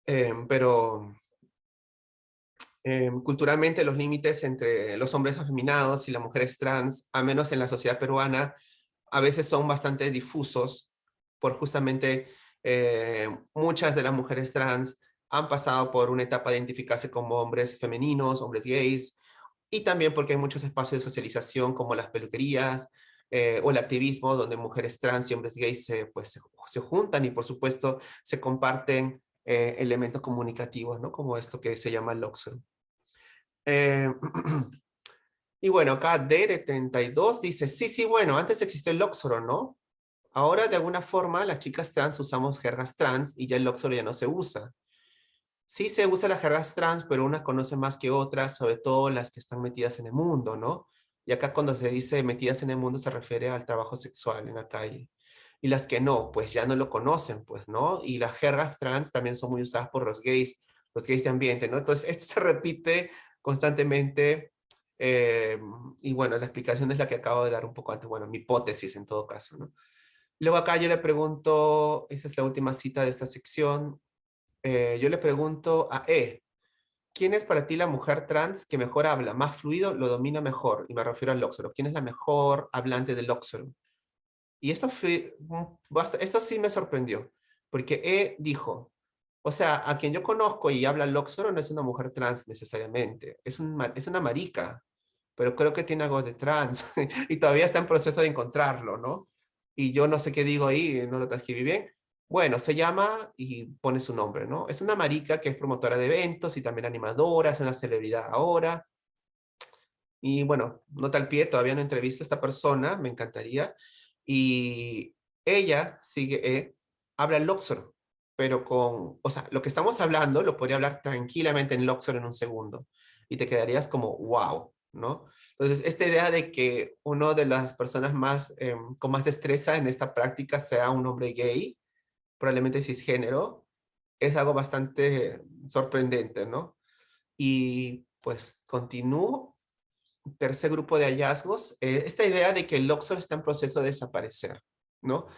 pero culturalmente los límites entre los hombres afeminados y las mujeres trans, al menos en la sociedad peruana, a veces son bastante difusos por justamente muchas de las mujeres trans han pasado por una etapa de identificarse como hombres femeninos, hombres gays, y también porque hay muchos espacios de socialización como las peluquerías o el activismo, donde mujeres trans y hombres gays se juntan y por supuesto se comparten elementos comunicativos, ¿no? Como esto que se llama Loxo. Y bueno, acá D de 32 dice, sí, bueno, antes existió el Lóxoro, ¿no? Ahora de alguna forma las chicas trans usamos jergas trans y ya el Lóxoro ya no se usa. Sí se usa las jergas trans, pero unas conocen más que otras, sobre todo las que están metidas en el mundo, ¿no? Y acá cuando se dice metidas en el mundo se refiere al trabajo sexual en la calle. Y las que no, pues ya no lo conocen, pues, ¿no? Y las jergas trans también son muy usadas por los gays de ambiente, ¿no? Entonces esto se repite constantemente y bueno, la explicación es la que acabo de dar un poco antes, bueno, mi hipótesis en todo caso, ¿no? Luego acá yo le pregunto, esa es la última cita de esta sección, yo le pregunto a E, ¿quién es para ti la mujer trans que mejor habla, más fluido, lo domina mejor? Y me refiero al Lóxoro. ¿Quién es la mejor hablante del Lóxoro? Y esto sí me sorprendió, porque E dijo, o sea, a quien yo conozco y habla Lóxoro no es una mujer trans necesariamente, es una marica, pero creo que tiene algo de trans y todavía está en proceso de encontrarlo, ¿no? Y yo no sé qué digo ahí, no lo transcribí bien. Bueno, se llama y pone su nombre, ¿no? Es una marica que es promotora de eventos y también animadora, es una celebridad ahora. Y bueno, nota al pie, todavía no entrevisto a esta persona, me encantaría. Y ella habla Lóxoro, pero o sea, lo que estamos hablando lo podría hablar tranquilamente en Lóxoro en un segundo. Y te quedarías como, wow, ¿no? Entonces, esta idea de que uno de las personas más, con más destreza en esta práctica sea un hombre gay, probablemente cisgénero, es algo bastante sorprendente, ¿no? Y pues continúo. Tercer grupo de hallazgos, esta idea de que el Lóxoro está en proceso de desaparecer, ¿no?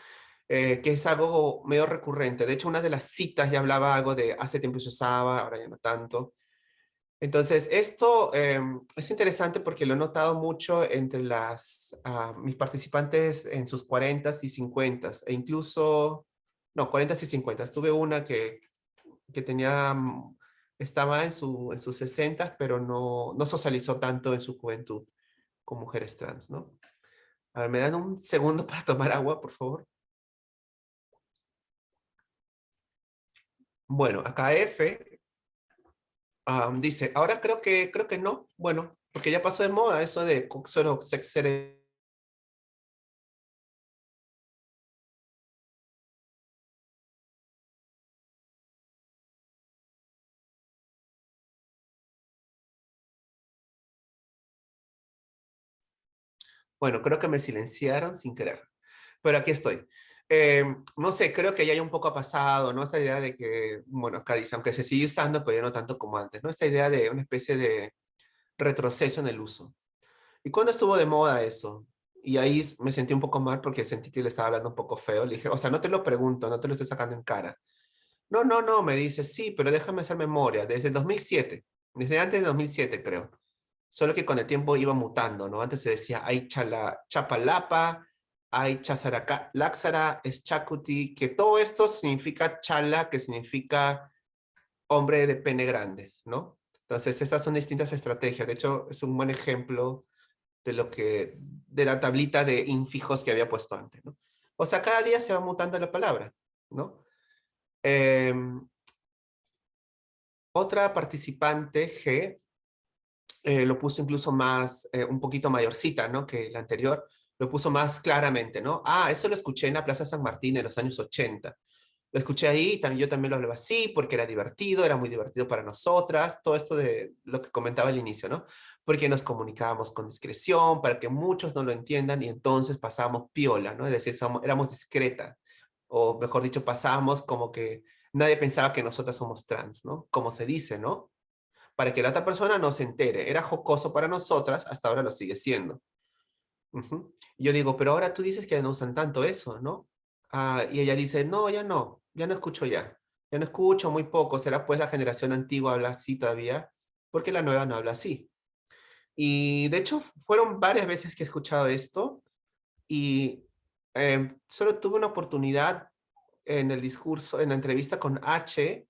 Que es algo medio recurrente. De hecho, una de las citas ya hablaba algo de hace tiempo se usaba, ahora ya no tanto. Entonces, esto es interesante porque lo he notado mucho entre mis participantes en sus 40s y 50s, e incluso, no, 40s y 50s. Tuve una que tenía estaba en sus 60, pero no socializó tanto en su juventud con mujeres trans, ¿no? A ver, ¿me dan un segundo para tomar agua, por favor? Bueno, acá F dice, ahora creo que no, bueno, porque ya pasó de moda eso de solo ser. Bueno, creo que me silenciaron sin querer, pero aquí estoy. No sé, creo que ya hay un poco pasado, ¿no? Esta idea de que, bueno, acá dice, aunque se sigue usando, pero ya no tanto como antes, ¿no? Esta idea de una especie de retroceso en el uso. ¿Y cuándo estuvo de moda eso? Y ahí me sentí un poco mal porque sentí que le estaba hablando un poco feo. Le dije, o sea, no te lo pregunto, no te lo estoy sacando en cara. No, me dice, sí, pero déjame hacer memoria. Desde el 2007, desde antes de 2007 creo. Solo que con el tiempo iba mutando, ¿no? Antes se decía, hay Chapalapa, hay Chasaraca, Láxara, Eschacuti, que todo esto significa chala, que significa hombre de pene grande, ¿no? Entonces, estas son distintas estrategias. De hecho, es un buen ejemplo de la tablita de infijos que había puesto antes, ¿no? O sea, cada día se va mutando la palabra, ¿no? Otra participante, G, lo puso incluso más, un poquito mayorcita, ¿no? Que la anterior, lo puso más claramente, ¿no? Ah, eso lo escuché en la Plaza San Martín en los años 80. Lo escuché ahí, yo también lo hablaba así, porque era divertido, era muy divertido para nosotras, todo esto de lo que comentaba al inicio, ¿no? Porque nos comunicábamos con discreción, para que muchos no lo entiendan, y entonces pasábamos piola, ¿no? Es decir, éramos discretas, o mejor dicho, pasábamos como que nadie pensaba que nosotras somos trans, ¿no? Como se dice, ¿no? Para que la otra persona no se entere. Era jocoso para nosotras, hasta ahora lo sigue siendo. Y yo digo, pero ahora tú dices que ya no usan tanto eso, ¿no? Y ella dice, no, ya no escucho ya. Ya no escucho, muy poco. Será pues la generación antigua habla así todavía, porque la nueva no habla así. Y de hecho fueron varias veces que he escuchado esto y solo tuve una oportunidad en el discurso, en la entrevista con H,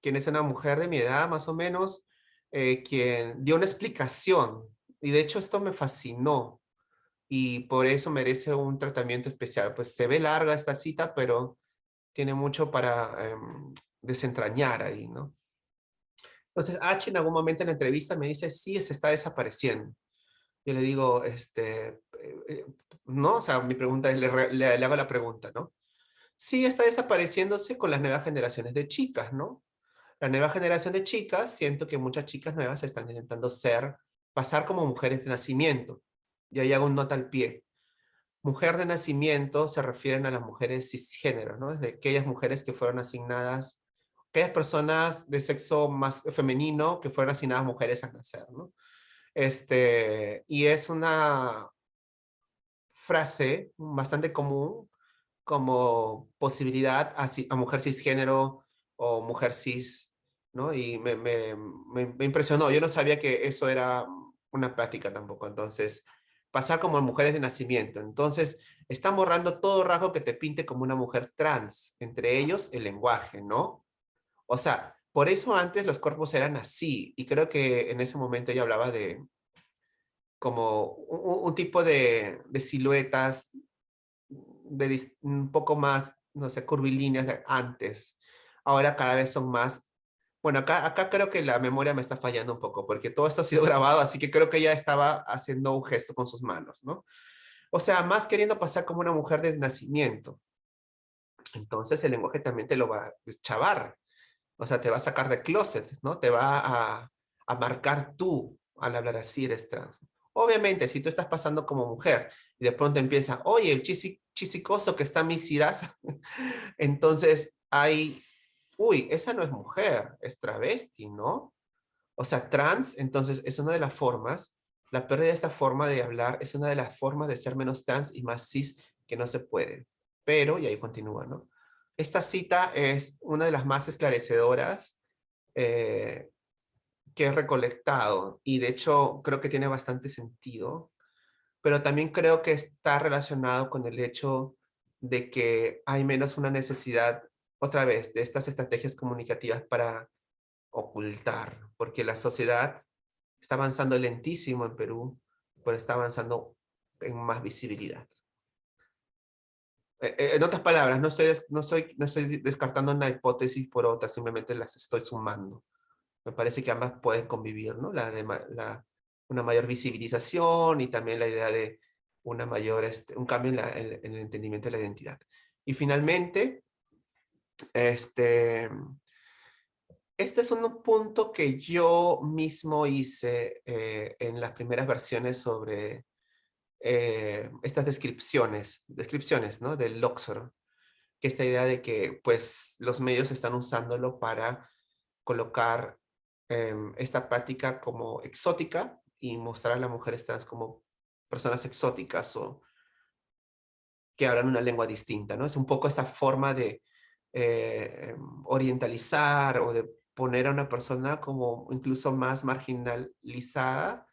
quien es una mujer de mi edad más o menos, quien dio una explicación. Y de hecho esto me fascinó y por eso merece un tratamiento especial. Pues se ve larga esta cita, pero tiene mucho para desentrañar ahí, ¿no? Entonces H en algún momento en la entrevista me dice, sí, se está desapareciendo. Yo le digo, ¿no? O sea, mi pregunta es, le hago la pregunta, ¿no? Sí, está desapareciéndose con las nuevas generaciones de chicas, ¿no? La nueva generación de chicas, siento que muchas chicas nuevas están intentando pasar como mujeres de nacimiento. Y ahí hago un nota al pie. Mujer de nacimiento se refieren a las mujeres cisgénero, ¿no? De aquellas mujeres que fueron asignadas, aquellas personas de sexo más femenino que fueron asignadas mujeres al nacer, ¿no? Y es una frase bastante común como posibilidad a mujer cisgénero o mujer cis, ¿no? Y me impresionó. Yo no sabía que eso era una práctica tampoco. Entonces, pasar como mujeres de nacimiento. Entonces, están borrando todo rasgo que te pinte como una mujer trans, entre ellos el lenguaje, ¿no? O sea, por eso antes los cuerpos eran así, y creo que en ese momento ella hablaba de como un tipo de siluetas un poco más, no sé, curvilíneas de antes. Ahora cada vez son más. Bueno, acá creo que la memoria me está fallando un poco, porque todo esto ha sido grabado, así que creo que ella estaba haciendo un gesto con sus manos, ¿no? O sea, más queriendo pasar como una mujer de nacimiento. Entonces el lenguaje también te lo va a deschavar. O sea, te va a sacar de closet, ¿no? Te va a marcar tú al hablar así, eres trans. Obviamente, si tú estás pasando como mujer y de pronto empieza, oye, el chisicoso que está en mi cirasa, entonces hay, uy, esa no es mujer, es travesti, ¿no? O sea, trans, entonces es una de las formas, la pérdida de esta forma de hablar es una de las formas de ser menos trans y más cis que no se puede. Pero, y ahí continúa, ¿no? Esta cita es una de las más esclarecedoras eh, que he recolectado y de hecho creo que tiene bastante sentido, pero también creo que está relacionado con el hecho de que hay menos una necesidad, otra vez, de estas estrategias comunicativas para ocultar, porque la sociedad está avanzando lentísimo en Perú, pero está avanzando en más visibilidad. En otras palabras, no estoy descartando una hipótesis por otra, simplemente las estoy sumando. Me parece que ambas pueden convivir, ¿no? Una mayor visibilización y también la idea de un cambio en el entendimiento de la identidad. Y finalmente, este es un punto que yo mismo hice en las primeras versiones sobre estas descripciones, ¿no? Del Lóxoro, que esta idea de que pues los medios están usándolo para colocar esta práctica como exótica y mostrar a las mujeres trans como personas exóticas o que hablan una lengua distinta, ¿no? Es un poco esta forma de orientalizar o de poner a una persona como incluso más marginalizada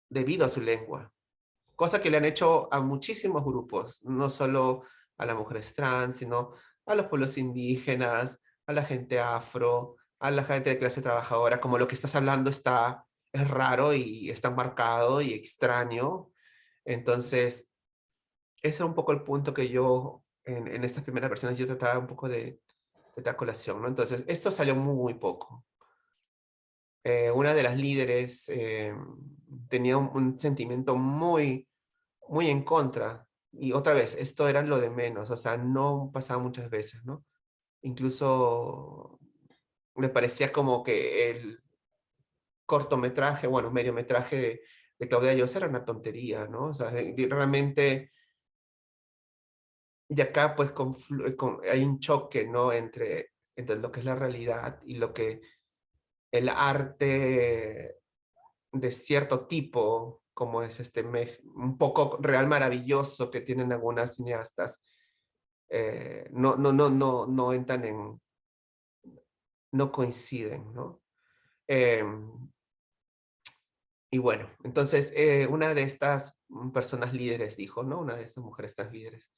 debido a su lengua. Cosa que le han hecho a muchísimos grupos, no solo a las mujeres trans, sino a los pueblos indígenas, a la gente afro, a la gente de clase trabajadora, como lo que estás hablando es raro y está marcado y extraño. Entonces, ese es un poco el punto que yo, en estas primeras versiones, yo trataba un poco de dar colación, ¿no? Entonces, esto salió muy poco. Una de las líderes tenía un sentimiento muy en contra. Y otra vez, esto era lo de menos, o sea, no pasaba muchas veces, ¿no? Incluso me parecía como que el cortometraje, bueno, mediometraje de Claudia Llosa era una tontería, ¿no? O sea, realmente, y acá pues hay un choque, ¿no? Entre lo que es la realidad y lo que el arte de cierto tipo, como es un poco real maravilloso que tienen algunas cineastas, no entran no coinciden, ¿no? Y bueno, entonces una de estas personas líderes dijo, ¿no? Una de estas mujeres trans líderes,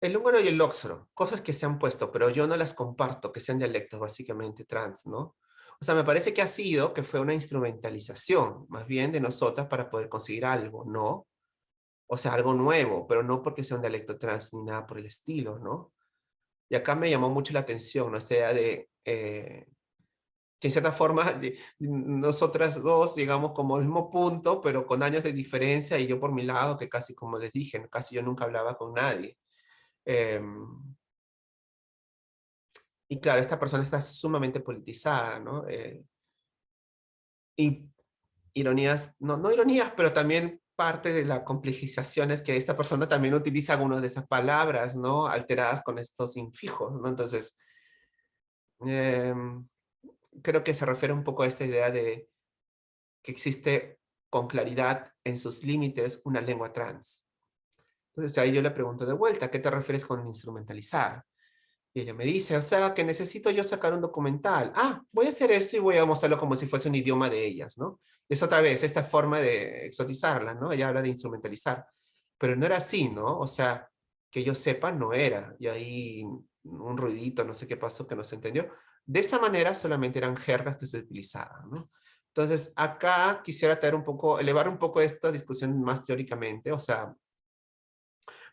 el húngaro y el lóxoro, cosas que se han puesto, pero yo no las comparto, que sean dialectos básicamente trans, ¿no? O sea, me parece que fue una instrumentalización, más bien de nosotras para poder conseguir algo, ¿no? O sea, algo nuevo, pero no porque sea un dialecto trans ni nada por el estilo, ¿no? Y acá me llamó mucho la atención, ¿no? Esta idea de que en cierta forma nosotras dos llegamos como al mismo punto, pero con años de diferencia, y yo por mi lado, que casi como les dije, casi yo nunca hablaba con nadie. Y claro, esta persona está sumamente politizada, ¿no? Y ironías, no ironías, pero también parte de la complejización es que esta persona también utiliza algunas de esas palabras, ¿no? Alteradas con estos infijos, ¿no? Entonces, creo que se refiere un poco a esta idea de que existe con claridad en sus límites una lengua trans. Entonces ahí yo le pregunto de vuelta, ¿qué te refieres con instrumentalizar? Y ella me dice, o sea, que necesito yo sacar un documental. Ah, voy a hacer esto y voy a mostrarlo como si fuese un idioma de ellas, ¿no? Es otra vez esta forma de exotizarla, ¿no? Ella habla de instrumentalizar. Pero no era así, ¿no? O sea, que yo sepa, no era. Y ahí un ruidito, no sé qué pasó, que no se entendió. De esa manera solamente eran jergas que se utilizaban, ¿no? Entonces, acá quisiera elevar un poco esta discusión más teóricamente, o sea,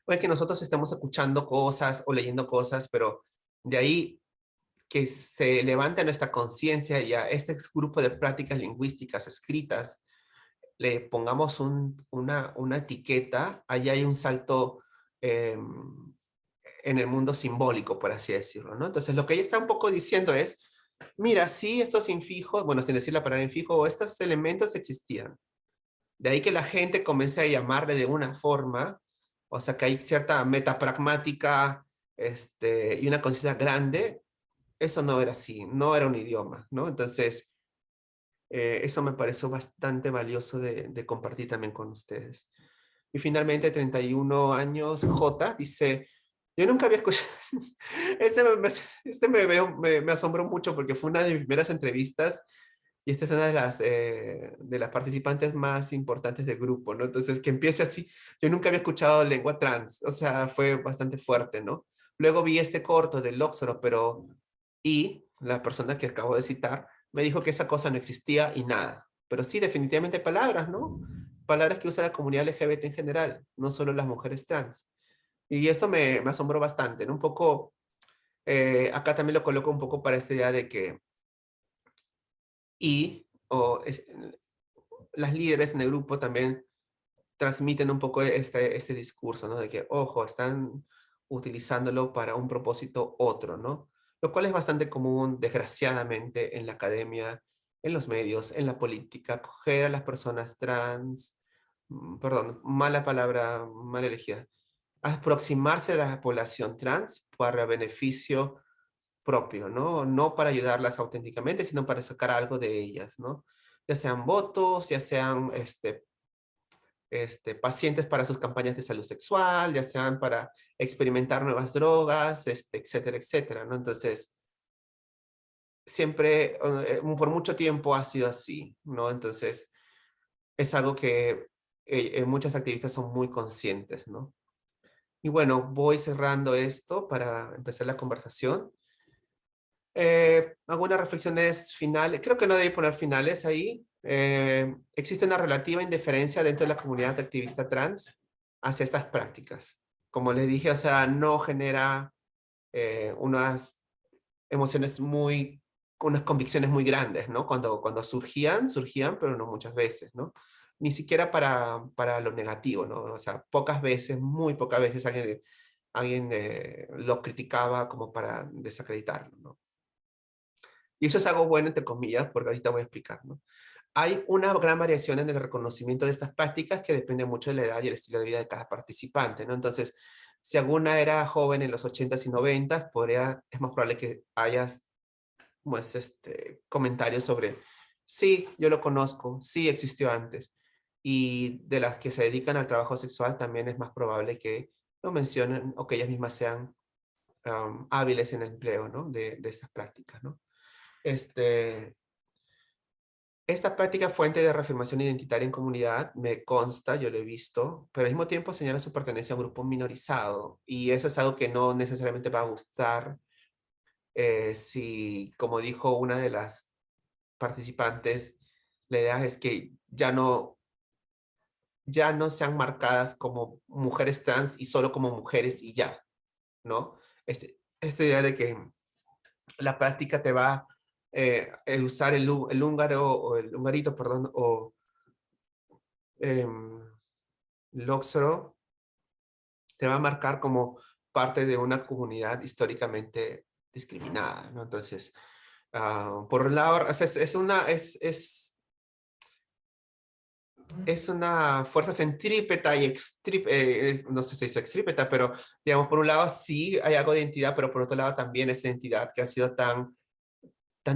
puede que nosotros estemos escuchando cosas o leyendo cosas, pero de ahí que se levante nuestra conciencia y a este grupo de prácticas lingüísticas escritas le pongamos una etiqueta, ahí hay un salto en el mundo simbólico, por así decirlo, ¿no? Entonces lo que ella está un poco diciendo es, mira, sí, estos infijos, bueno, sin decir la palabra infijo, estos elementos existían. De ahí que la gente comience a llamarle de una forma, o sea que hay cierta metapragmática y una conciencia grande. Eso no era así, no era un idioma, ¿no? Entonces, eso me pareció bastante valioso de compartir también con ustedes. Y finalmente, 31 años, J, dice, yo nunca había escuchado, me asombró mucho porque fue una de mis primeras entrevistas y esta es una de las participantes más importantes del grupo, ¿no? Entonces, que empiece así, yo nunca había escuchado lengua trans, o sea, fue bastante fuerte, ¿no? Luego vi este corto del Lóxoro, pero, y la persona que acabo de citar, me dijo que esa cosa no existía y nada. Pero sí, definitivamente palabras, ¿no? Palabras que usa la comunidad LGBT en general, no solo las mujeres trans. Y eso me asombró bastante, ¿no? Un poco, acá también lo coloco un poco para esta idea de que las líderes en el grupo también transmiten un poco este discurso, ¿no? De que, ojo, están utilizándolo para un propósito otro, ¿no? Lo cual es bastante común, desgraciadamente, en la academia, en los medios, en la política, coger a las personas trans, perdón, mala palabra, mal elegida, aproximarse a la población trans para beneficio propio, ¿no? No para ayudarlas auténticamente, sino para sacar algo de ellas, ¿no? Ya sean votos, ya sean pacientes para sus campañas de salud sexual, ya sean para experimentar nuevas drogas, etcétera, etcétera, ¿no? Entonces, siempre, por mucho tiempo ha sido así, ¿no? Entonces, es algo que muchas activistas son muy conscientes, ¿no? Y bueno, voy cerrando esto para empezar la conversación. Algunas reflexiones finales, creo que no debí poner finales ahí. Existe una relativa indiferencia dentro de la comunidad activista trans hacia estas prácticas. Como les dije, o sea, no genera unas emociones unas convicciones muy grandes, ¿no? Cuando surgían, pero no muchas veces, ¿no? Ni siquiera para lo negativo, ¿no? O sea, pocas veces, muy pocas veces alguien lo criticaba como para desacreditarlo, ¿no? Y eso es algo bueno, entre comillas, porque ahorita voy a explicar, ¿no? Hay una gran variación en el reconocimiento de estas prácticas que depende mucho de la edad y el estilo de vida de cada participante, ¿no? Entonces, si alguna era joven en los 80s y 90s, es más probable que hayas pues, comentarios sobre, sí, yo lo conozco, sí existió antes. Y de las que se dedican al trabajo sexual también es más probable que lo mencionen o que ellas mismas sean hábiles en el empleo, ¿no? de estas prácticas, ¿no? Esta práctica fuente de reafirmación identitaria en comunidad me consta, yo lo he visto, pero al mismo tiempo señala su pertenencia a un grupo minorizado. Y eso es algo que no necesariamente va a gustar si, como dijo una de las participantes, la idea es que ya no sean marcadas como mujeres trans y solo como mujeres y ya, ¿no? Esta idea de que la práctica te va, el usar el húngaro, o el hungarito, perdón, o lóxoro, te va a marcar como parte de una comunidad históricamente discriminada, ¿no? Entonces, por un lado, es una fuerza centrípeta y no sé si es extrípeta, pero digamos, por un lado sí hay algo de identidad, pero por otro lado también esa identidad que ha sido tan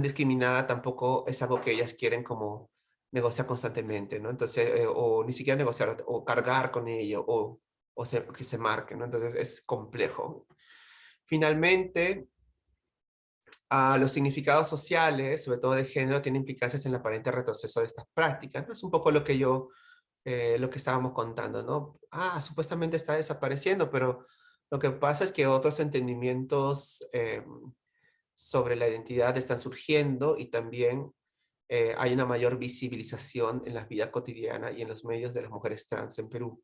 discriminada tampoco es algo que ellas quieren como negociar constantemente, ¿no? Entonces, o ni siquiera negociar, o cargar con ello, que se marque, ¿no? Entonces es complejo. Finalmente, los significados sociales, sobre todo de género, tienen implicancias en el aparente retroceso de estas prácticas, ¿no? Es un poco lo que lo que estábamos contando, ¿no? Supuestamente está desapareciendo, pero lo que pasa es que otros entendimientos sobre la identidad están surgiendo y también hay una mayor visibilización en la vida cotidiana y en los medios de las mujeres trans en Perú.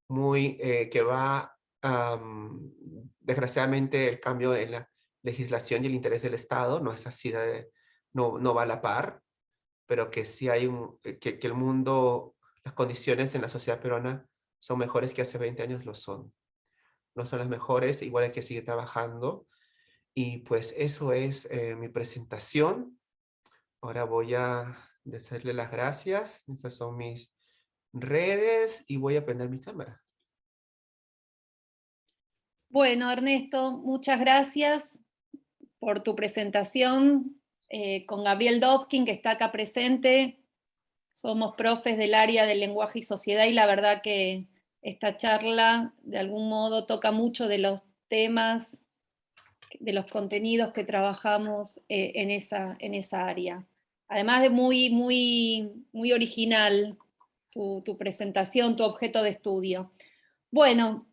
Que va, desgraciadamente, el cambio en la legislación y el interés del Estado no es así, no va a la par, pero que sí hay que el mundo, las condiciones en la sociedad peruana son mejores que hace 20 años, lo son. No son las mejores, igual hay que seguir trabajando. Y pues eso es mi presentación. Ahora voy a decirle las gracias. Estas son mis redes y voy a prender mi cámara. Bueno, Ernesto, muchas gracias por tu presentación. Con Gabriel Dobkin, que está acá presente, somos profes del área del lenguaje y sociedad, y la verdad que esta charla de algún modo toca mucho de los temas, de los contenidos que trabajamos en esa área. Además de muy original tu presentación, tu objeto de estudio. Bueno,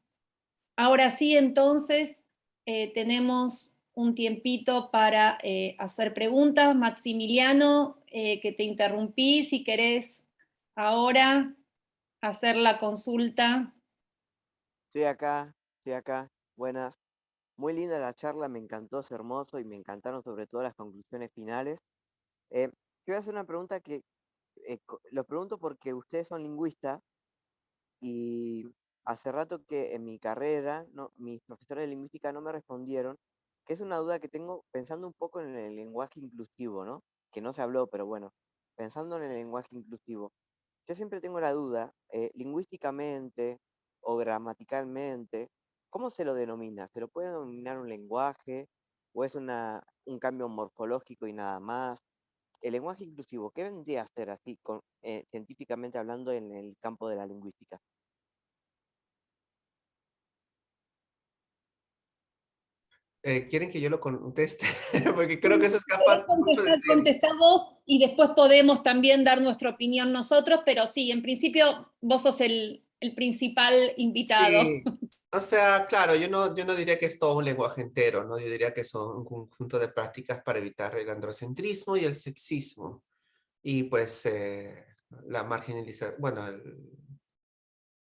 ahora sí, entonces, tenemos un tiempito para hacer preguntas. Maximiliano, que te interrumpí, si querés ahora hacer la consulta. Estoy acá, estoy acá. Buenas. Muy linda la charla, me encantó, es hermoso y me encantaron sobre todo las conclusiones finales. Yo voy a hacer una pregunta que lo pregunto porque ustedes son lingüistas y hace rato que en mi carrera mis profesores de lingüística no me respondieron, que es una duda que tengo pensando un poco en el lenguaje inclusivo, ¿no? Que no se habló, pero bueno, pensando en el lenguaje inclusivo. Yo siempre tengo la duda, lingüísticamente o gramaticalmente, ¿cómo se lo denomina? ¿Se lo puede denominar un lenguaje o es un cambio morfológico y nada más? El lenguaje inclusivo, ¿qué vendría a ser así, científicamente hablando, en el campo de la lingüística? ¿Quieren que yo lo conteste? Porque creo que eso escapa mucho del tema. Contestá vos y después podemos también dar nuestra opinión nosotros, pero sí, en principio vos sos el principal invitado. Sí. O sea, claro, yo no diría que es todo un lenguaje entero, ¿no? Yo diría que son un conjunto de prácticas para evitar el androcentrismo y el sexismo. Y pues la marginalización, bueno,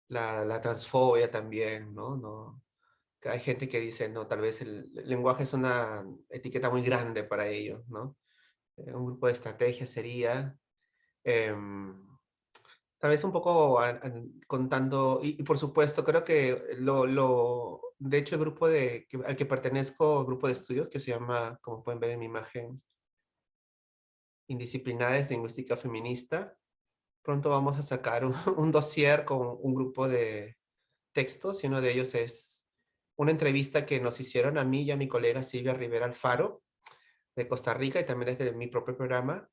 la transfobia también, ¿no? No, que hay gente que dice, no, tal vez el lenguaje es una etiqueta muy grande para ellos, ¿no? Un grupo de estrategias sería, em, tal vez un poco contando, y por supuesto, creo que de hecho el grupo al que pertenezco, grupo de estudios, que se llama, como pueden ver en mi imagen, Indisciplinares Lingüística Feminista, pronto vamos a sacar un dossier con un grupo de textos, y uno de ellos es una entrevista que nos hicieron a mí y a mi colega Silvia Rivera Alfaro, de Costa Rica, y también es de mi propio programa.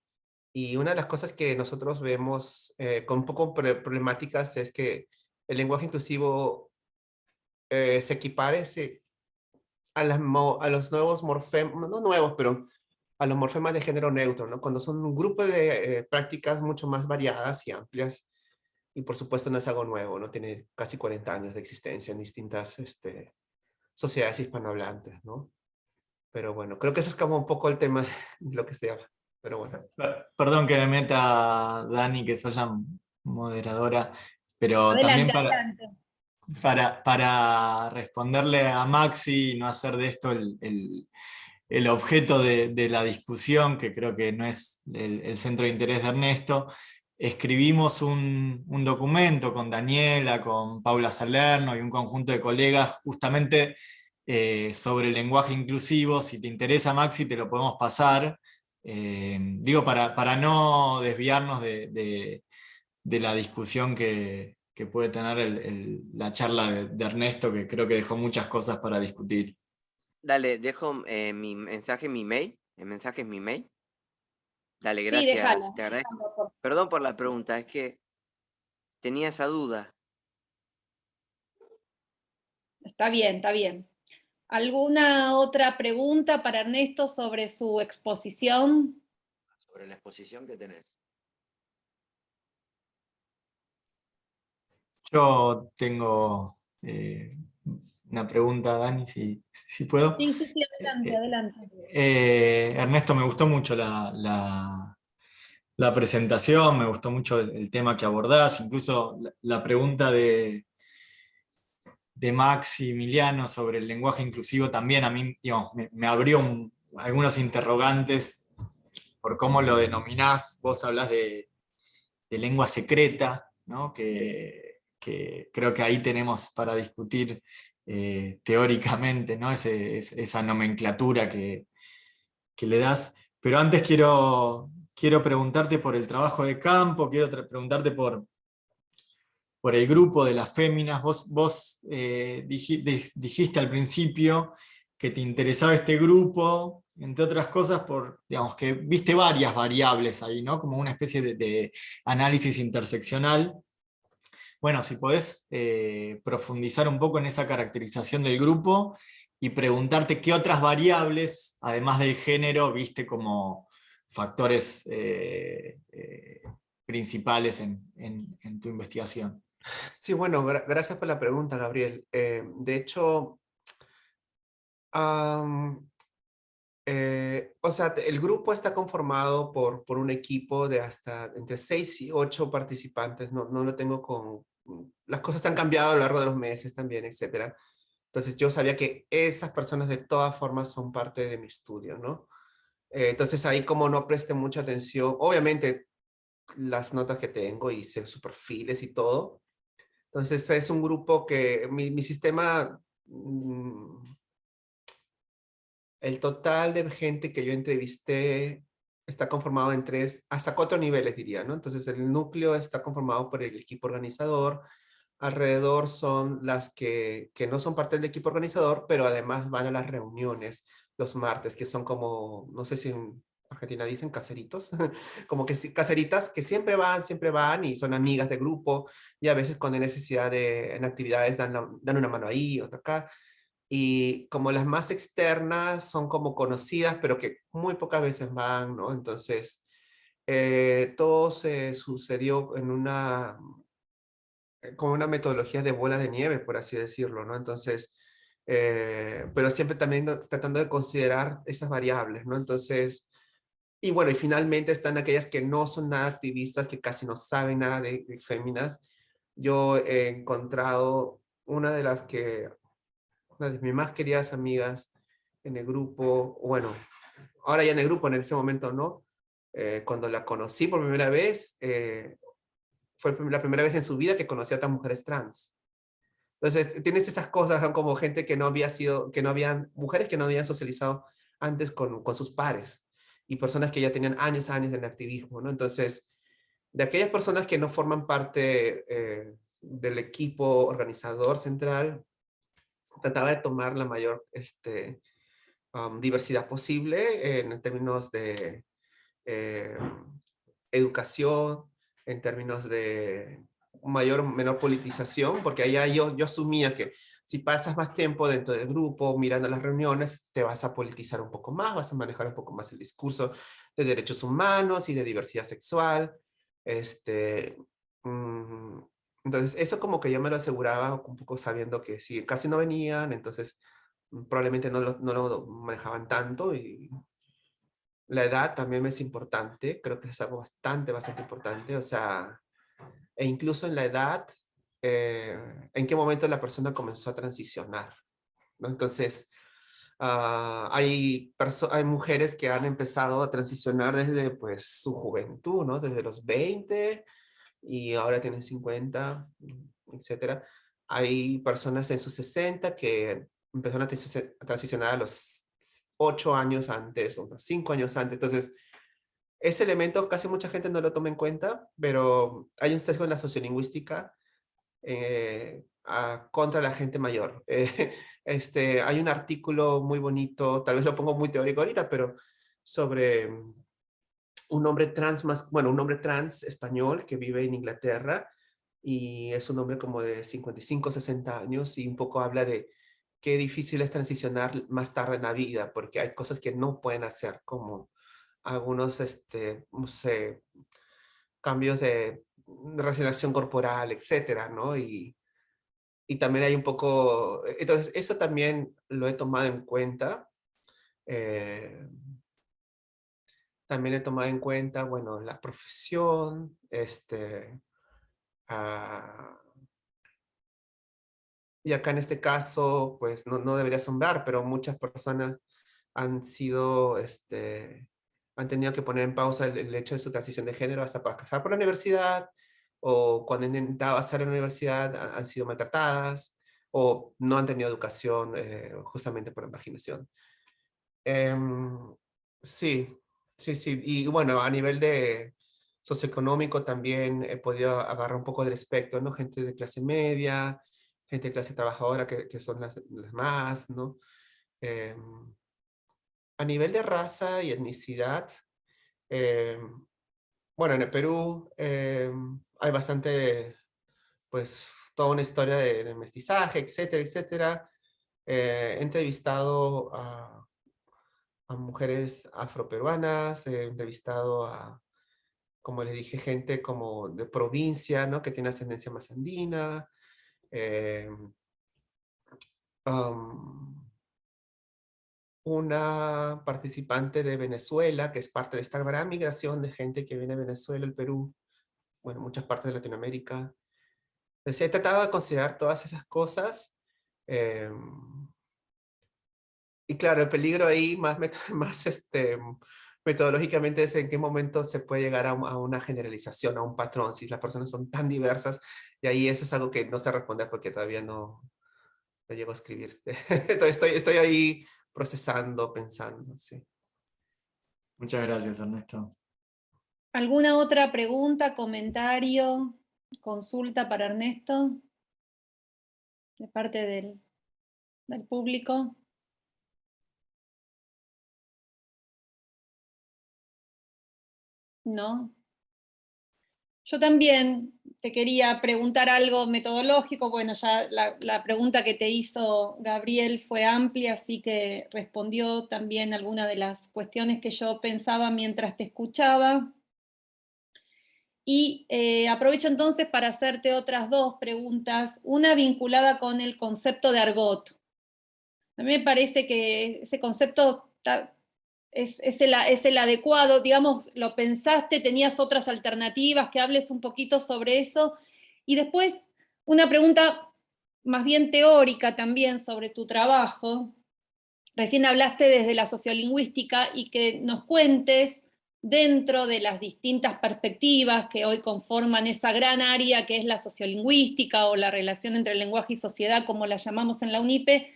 Y una de las cosas que nosotros vemos con un poco problemáticas es que el lenguaje inclusivo se equipare a los nuevos morfemas, no nuevos, pero a los morfemas de género neutro, ¿no? Cuando son un grupo de prácticas mucho más variadas y amplias, y por supuesto no es algo nuevo, ¿no? Tiene casi 40 años de existencia en distintas sociedades hispanohablantes, ¿no? Pero bueno, creo que eso es como un poco el tema de lo que se habla. Pero bueno. Perdón que me meta, Dani, que sos la moderadora, pero Adelante, también para responderle a Maxi y no hacer de esto el objeto de la discusión, que creo que no es el centro de interés de Ernesto, escribimos un documento con Daniela, con Paula Salerno y un conjunto de colegas justamente sobre el lenguaje inclusivo. Si te interesa, Maxi, te lo podemos pasar. Digo, para no desviarnos de la discusión que puede tener la charla de Ernesto, que creo que dejó muchas cosas para discutir. Dale, dejo mi mensaje, mi mail. El mensaje es mi mail. Dale, Sí, gracias, déjalo. te agradezco. Perdón por la pregunta, es que tenía esa duda. Está bien, está bien. ¿Alguna otra pregunta para Ernesto sobre su exposición? Sobre la exposición que tenés. Yo tengo una pregunta, Dani, si puedo. Sí, sí, sí, adelante, adelante. Ernesto, me gustó mucho la presentación, me gustó mucho el tema que abordás, incluso la pregunta de Maximiliano sobre el lenguaje inclusivo también a mí, digamos, me abrió algunos interrogantes por cómo lo denominás. Vos hablás de lengua secreta, ¿no? Que creo que ahí tenemos para discutir teóricamente, ¿no? Esa nomenclatura que le das. Pero antes quiero preguntarte por el trabajo de campo, quiero preguntarte por el grupo de las féminas. Vos dijiste al principio que te interesaba este grupo, entre otras cosas, digamos, que viste varias variables ahí, ¿no? Como una especie de análisis interseccional. Bueno, si podés profundizar un poco en esa caracterización del grupo y preguntarte qué otras variables, además del género, viste como factores principales en tu investigación. Sí, bueno, gracias por la pregunta, Gabriel. De hecho, O sea, el grupo está conformado por un equipo de hasta entre 6 y 8 participantes. No lo tengo con... Las cosas han cambiado a lo largo de los meses también, etcétera. Entonces yo sabía que esas personas de todas formas son parte de mi estudio, ¿no? Entonces ahí como no presté mucha atención, obviamente las notas que tengo y sé sus perfiles y todo. Entonces es un grupo que mi sistema... el total de gente que yo entrevisté está conformado en 3, hasta 4 niveles diría, ¿no? Entonces el núcleo está conformado por el equipo organizador, alrededor son las que no son parte del equipo organizador, pero además van a las reuniones los martes, que son como, no sé si en Argentina dicen caseritos, como que caseritas que siempre van y son amigas de grupo y a veces cuando hay necesidad en actividades dan una mano ahí, otra acá. Y como las más externas son como conocidas, pero que muy pocas veces van, ¿no? Entonces, todo se sucedió en con una metodología de bola de nieve, por así decirlo, ¿no? Entonces, pero siempre también tratando de considerar esas variables, ¿no? Entonces, y bueno, y finalmente están aquellas que no son nada activistas, que casi no saben nada de féminas. Yo he encontrado una de mis más queridas amigas en el grupo, bueno, ahora ya en el grupo, en ese momento no, cuando la conocí por primera vez, fue la primera vez en su vida que conocí a otras mujeres trans. Entonces, tienes esas cosas, ¿no? Como gente que no había sido, que no habían, mujeres que no habían socializado antes con sus pares y personas que ya tenían años en el activismo, ¿no? Entonces, de aquellas personas que no forman parte del equipo organizador central, trataba de tomar la mayor diversidad posible en términos de eh, educación, en términos de mayor o menor politización, porque allá yo asumía que si pasas más tiempo dentro del grupo, mirando las reuniones, te vas a politizar un poco más, vas a manejar un poco más el discurso de derechos humanos y de diversidad sexual. Este, mm, entonces, eso como que yo me lo aseguraba un poco sabiendo que si casi no venían, entonces probablemente no lo manejaban tanto y la edad también es importante, creo que es algo bastante importante, o sea, e incluso en la edad, en qué momento la persona comenzó a transicionar, ¿no? Entonces, hay mujeres que han empezado a transicionar desde pues su juventud, ¿no? Desde los 20 y ahora tienen 50, etcétera. Hay personas en sus 60 que empezaron a transicionar a los 8 años antes, o 5 años antes. Entonces, ese elemento casi mucha gente no lo toma en cuenta, pero hay un sesgo en la sociolingüística contra la gente mayor. Hay un artículo muy bonito, tal vez lo pongo muy teórico ahorita, pero sobre un hombre trans un hombre trans español que vive en Inglaterra y es un hombre como de 55, 60 años y un poco habla de qué difícil es transicionar más tarde en la vida porque hay cosas que no pueden hacer como algunos, no sé, cambios de resignación corporal, etcétera, ¿no? Y también hay un poco, entonces eso también lo he tomado en cuenta. eh, También he tomado en cuenta, bueno, la profesión, ah, y acá en este caso, pues no debería asombrar, pero muchas personas han sido, han tenido que poner en pausa el hecho de su transición de género hasta para pasar por la universidad, o cuando han intentado hacer la universidad han sido maltratadas, o no han tenido educación justamente por la marginación. Em, sí, sí. Y bueno, a nivel de socioeconómico también he podido agarrar un poco del espectro, ¿no? Gente de clase media, gente de clase trabajadora que son las más, ¿no? Em, a nivel de raza y etnicidad, em, bueno, en el Perú hay bastante, pues, toda una historia de mestizaje, etcétera. He entrevistado a mujeres afroperuanas, he entrevistado como les dije, gente como de provincia, ¿no? Que tiene ascendencia más andina. eh, um, una participante de Venezuela, que es parte de esta gran migración de gente que viene de Venezuela, el Perú, bueno, muchas partes de Latinoamérica. Entonces he tratado de considerar todas esas cosas. Y claro, el peligro ahí más, más metodológicamente es en qué momento se puede llegar a una generalización, a un patrón, si las personas son tan diversas, y ahí eso es algo que no sé responder porque todavía no llego a escribir. Entonces estoy ahí procesando, pensando, sí. Muchas gracias, Ernesto. ¿Alguna otra pregunta, comentario, consulta para Ernesto? De parte del público. ¿No? Yo también te quería preguntar algo metodológico. Bueno, ya la pregunta que te hizo Gabriel fue amplia, así que respondió también algunas de las cuestiones que yo pensaba mientras te escuchaba. Y aprovecho entonces para hacerte otras dos preguntas, una vinculada con el concepto de argot. A mí me parece que ese concepto es el adecuado, digamos, lo pensaste, tenías otras alternativas, que hables un poquito sobre eso. Y después una pregunta más bien teórica también sobre tu trabajo. Recién hablaste desde la sociolingüística y que nos cuentes dentro de las distintas perspectivas que hoy conforman esa gran área que es la sociolingüística o la relación entre lenguaje y sociedad, como la llamamos en la UNIPE,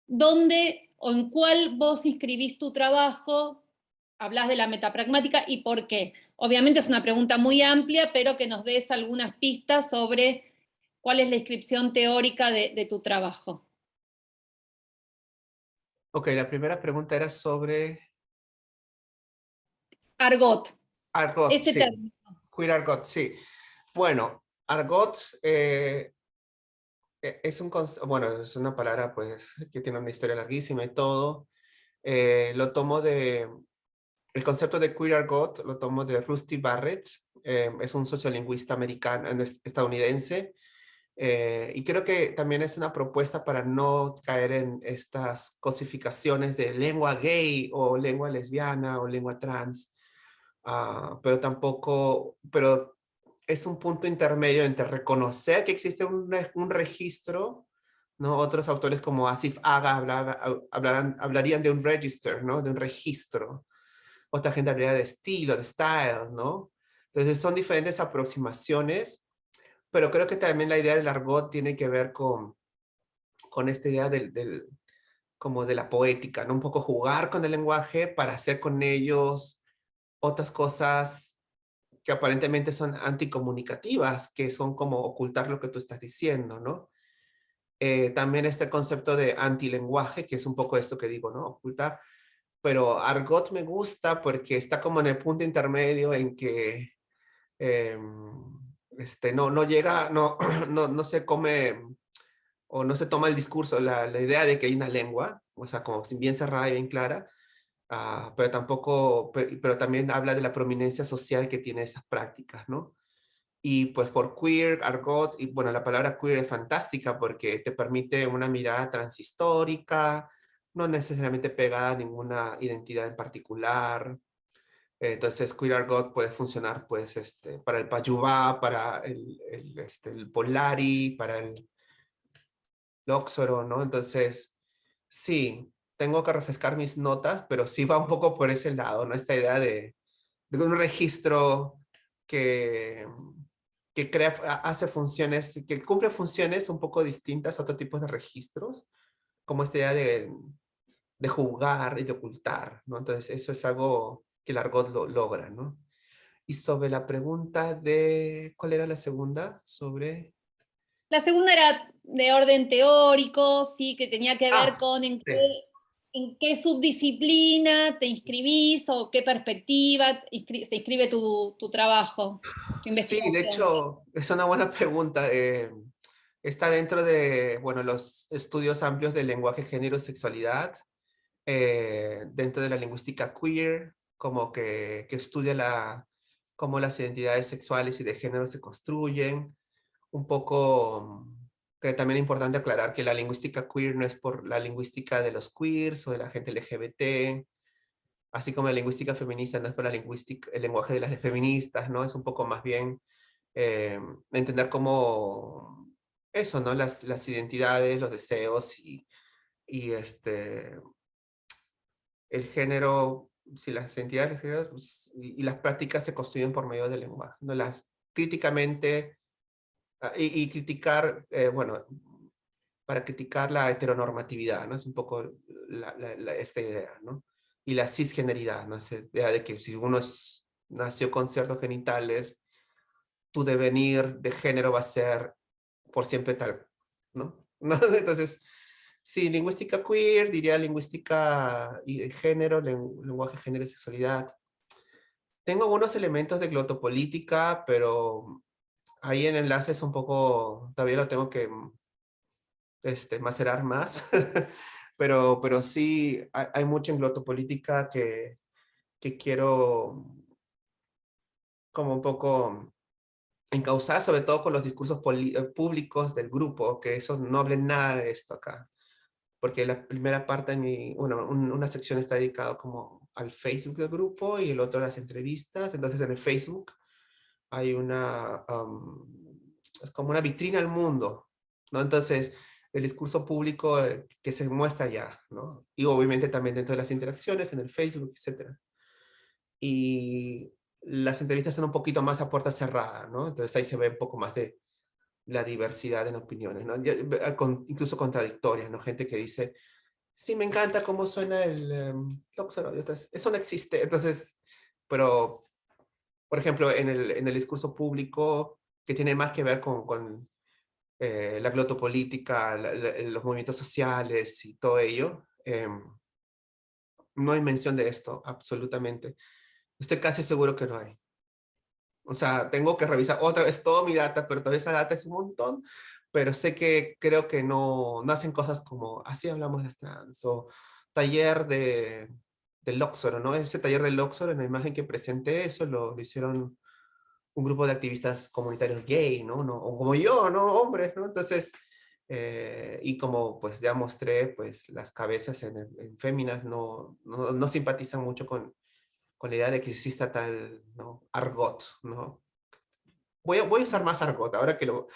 ¿dónde o en cuál vos inscribís tu trabajo? Hablas de la metapragmática y por qué. Obviamente es una pregunta muy amplia, pero que nos des algunas pistas sobre cuál es la inscripción teórica de tu trabajo. Ok, la primera pregunta era sobre Argot. argot, Ese sí. término. Queer argot, sí. Bueno, argot es bueno, es una palabra pues que tiene una historia larguísima y todo. Lo tomo el concepto de queer argot lo tomo de Rusty Barrett, es un sociolingüista americano, estadounidense, y creo que también es una propuesta para no caer en estas cosificaciones de lengua gay o lengua lesbiana o lengua trans, pero tampoco, pero es un punto intermedio entre reconocer que existe un registro, ¿no? Otros autores como Asif Aga hablarían de un register, ¿no? De un registro. Otra gente hablaría de estilo, de style, ¿no? Entonces son diferentes aproximaciones, pero creo que también la idea del argot tiene que ver con esta idea como de la poética, ¿no? Un poco jugar con el lenguaje para hacer con ellos otras cosas que aparentemente son anticomunicativas, que son como ocultar lo que tú estás diciendo, ¿no? También este concepto de antilenguaje, que es un poco esto que digo, ¿no? Ocultar. Pero argot me gusta porque está como en el punto intermedio en que no llega, no se come o no se toma el discurso, la idea de que hay una lengua, o sea, como bien cerrada y bien clara, pero tampoco, pero también habla de la prominencia social que tiene esas prácticas, ¿no? Y pues por queer, argot, y bueno, la palabra queer es fantástica porque te permite una mirada transhistórica, no necesariamente pegada a ninguna identidad en particular. Entonces queer argot puede funcionar pues para el payubá, para el polari, para el lóxoro, ¿no? Entonces, sí, tengo que refrescar mis notas, pero sí va un poco por ese lado, ¿no? Esta idea de un registro que, que hace funciones, que cumple funciones un poco distintas a otros tipos de registros, como esta idea de jugar y de ocultar, ¿no? Entonces eso es algo que el argot lo logra, ¿no? Y sobre la pregunta de, ¿cuál era la segunda? Sobre... La segunda era de orden teórico, sí, que tenía que ver con en qué subdisciplina te inscribís o qué perspectiva se inscribe tu trabajo, tu Sí, de investigación. hecho, es una buena pregunta. Está dentro de, bueno, los estudios amplios de lenguaje, género y sexualidad, dentro de la lingüística queer, como que estudia cómo las identidades sexuales y de género se construyen, un poco que también es importante aclarar que la lingüística queer no es por la lingüística de los queers o de la gente LGBT, así como la lingüística feminista no es por la lingüística, el lenguaje de las feministas, ¿no? Es un poco más bien entender cómo eso, ¿no? Las identidades, los deseos y el género, si las entidades pues, y las prácticas se construyen por medio del lenguaje, ¿no? Las críticamente, y criticar, bueno, para criticar la heteronormatividad, ¿no? Es un poco esta idea, ¿no? Y la cisgeneridad, ¿no? Esa idea de que si uno nació con ciertos genitales, tu devenir de género va a ser por siempre tal, ¿no? ¿No? Entonces, sí, lingüística queer, diría lingüística y género, lenguaje, género y sexualidad. Tengo algunos elementos de glotopolítica, pero ahí el enlace es un poco, todavía lo tengo que macerar más, pero sí hay mucho en glotopolítica que quiero como un poco encauzar, sobre todo con los discursos públicos del grupo, que eso no hablen nada de esto acá. Porque la primera parte de una sección está dedicada como al Facebook del grupo y el otro a las entrevistas. Entonces en el Facebook hay es como una vitrina al mundo, ¿no? Entonces el discurso público que se muestra allá, ¿no? Y obviamente también dentro de las interacciones en el Facebook, etcétera. Y las entrevistas son un poquito más a puerta cerrada, ¿no? Entonces ahí se ve un poco más de la diversidad en opiniones, ¿no? Incluso contradictorias, ¿no? Gente que dice, sí, me encanta cómo suena el Loxero, y otras, eso no existe. Entonces, pero, por ejemplo, en el discurso público, que tiene más que ver con la glotopolítica, los movimientos sociales y todo ello, no hay mención de esto, absolutamente. Estoy casi seguro que no hay. O sea, tengo que revisar otra vez toda mi data, pero toda esa data es un montón, pero sé que creo que no hacen cosas como, así hablamos de trans, o taller del Oxford, ¿no? Ese taller del Oxford, en la imagen que presenté, eso lo hicieron un grupo de activistas comunitarios gay, ¿no? O como yo, ¿no? Hombres, ¿no? Entonces, y como pues ya mostré, pues las cabezas en féminas no simpatizan mucho con la idea de que exista tal, ¿no? Argot, ¿no? Voy a usar más argot, ahora que lo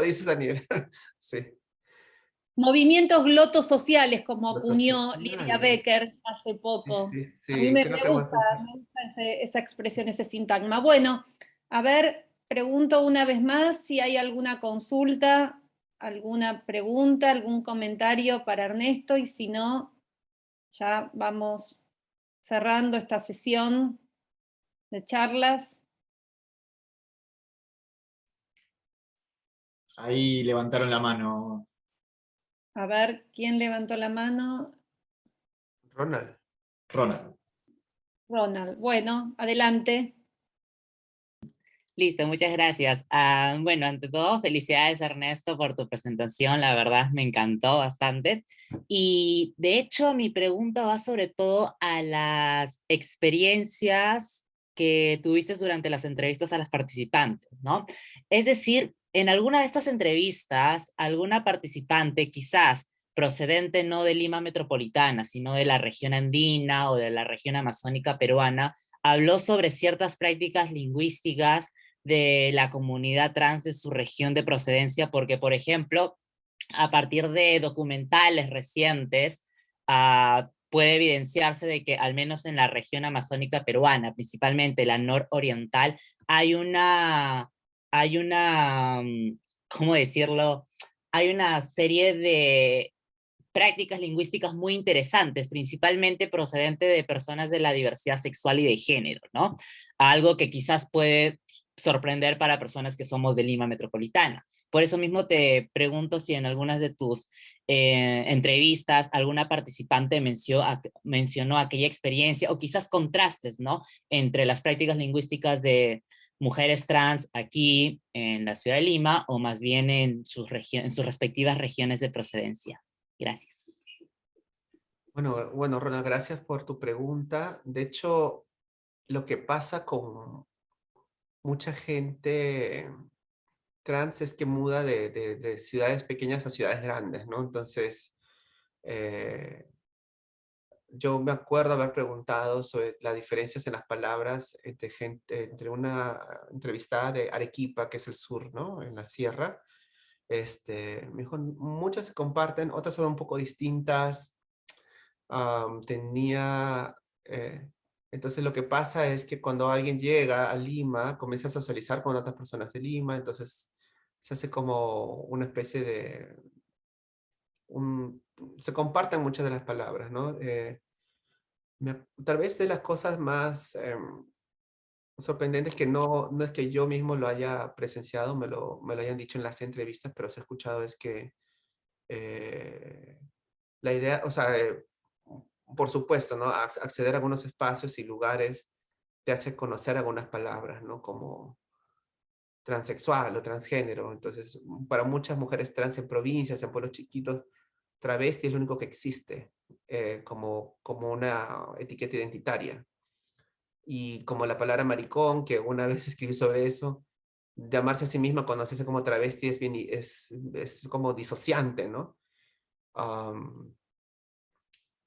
dice Daniel. Sí. Movimientos glotos sociales, como Glotos acuñó Lidia sociales. Becker hace poco. Sí, sí, A mí sí, creo que voy a pensar. me gusta esa expresión, ese sintagma. Bueno, a ver, pregunto una vez más si hay alguna consulta, alguna pregunta, algún comentario para Ernesto, y si no, ya vamos cerrando esta sesión de charlas. Ahí levantaron la mano. A ver, ¿quién levantó la mano? Ronald. Ronald. Ronald. Bueno, adelante. Listo, muchas gracias. Bueno, ante todo, felicidades Ernesto por tu presentación, la verdad me encantó bastante. Y de hecho mi pregunta va sobre todo a las experiencias que tuviste durante las entrevistas a las participantes, ¿no? Es decir, en alguna de estas entrevistas, alguna participante quizás procedente no de Lima metropolitana, sino de la región andina o de la región amazónica peruana, habló sobre ciertas prácticas lingüísticas de la comunidad trans de su región de procedencia, porque, por ejemplo, a partir de documentales recientes, puede evidenciarse de que al menos en la región amazónica peruana, principalmente la nororiental, hay una, ¿cómo decirlo? Hay una serie de prácticas lingüísticas muy interesantes, principalmente procedente de personas de la diversidad sexual y de género, ¿no? Algo que quizás puede sorprender para personas que somos de Lima metropolitana. Por eso mismo te pregunto si en algunas de tus entrevistas alguna participante mencionó aquella experiencia o quizás contrastes, ¿no? Entre las prácticas lingüísticas de mujeres trans aquí en la ciudad de Lima o más bien en sus respectivas regiones de procedencia. Gracias. Bueno, Ronald, gracias por tu pregunta. De hecho, lo que pasa con mucha gente trans es que muda de ciudades pequeñas a ciudades grandes, ¿no? Entonces, yo me acuerdo haber preguntado sobre las diferencias en las palabras entre una entrevistada de Arequipa, que es el sur, ¿no? En la sierra. Me dijo, muchas se comparten, otras son un poco distintas. Tenía... entonces lo que pasa es que cuando alguien llega a Lima, comienza a socializar con otras personas de Lima, entonces se hace como una especie de... se comparten muchas de las palabras, ¿no? Tal vez de las cosas más sorprendentes que no es que yo mismo lo haya presenciado, me lo hayan dicho en las entrevistas, pero se ha escuchado es que la idea, o sea, por supuesto, ¿no? Acceder a algunos espacios y lugares te hace conocer algunas palabras, ¿no? Como transexual o transgénero. Entonces, para muchas mujeres trans en provincias, en pueblos chiquitos, travesti es lo único que existe como una etiqueta identitaria. Y como la palabra maricón, que una vez escribí sobre eso, llamarse a sí misma, conocerse como travesti es como disociante, ¿no?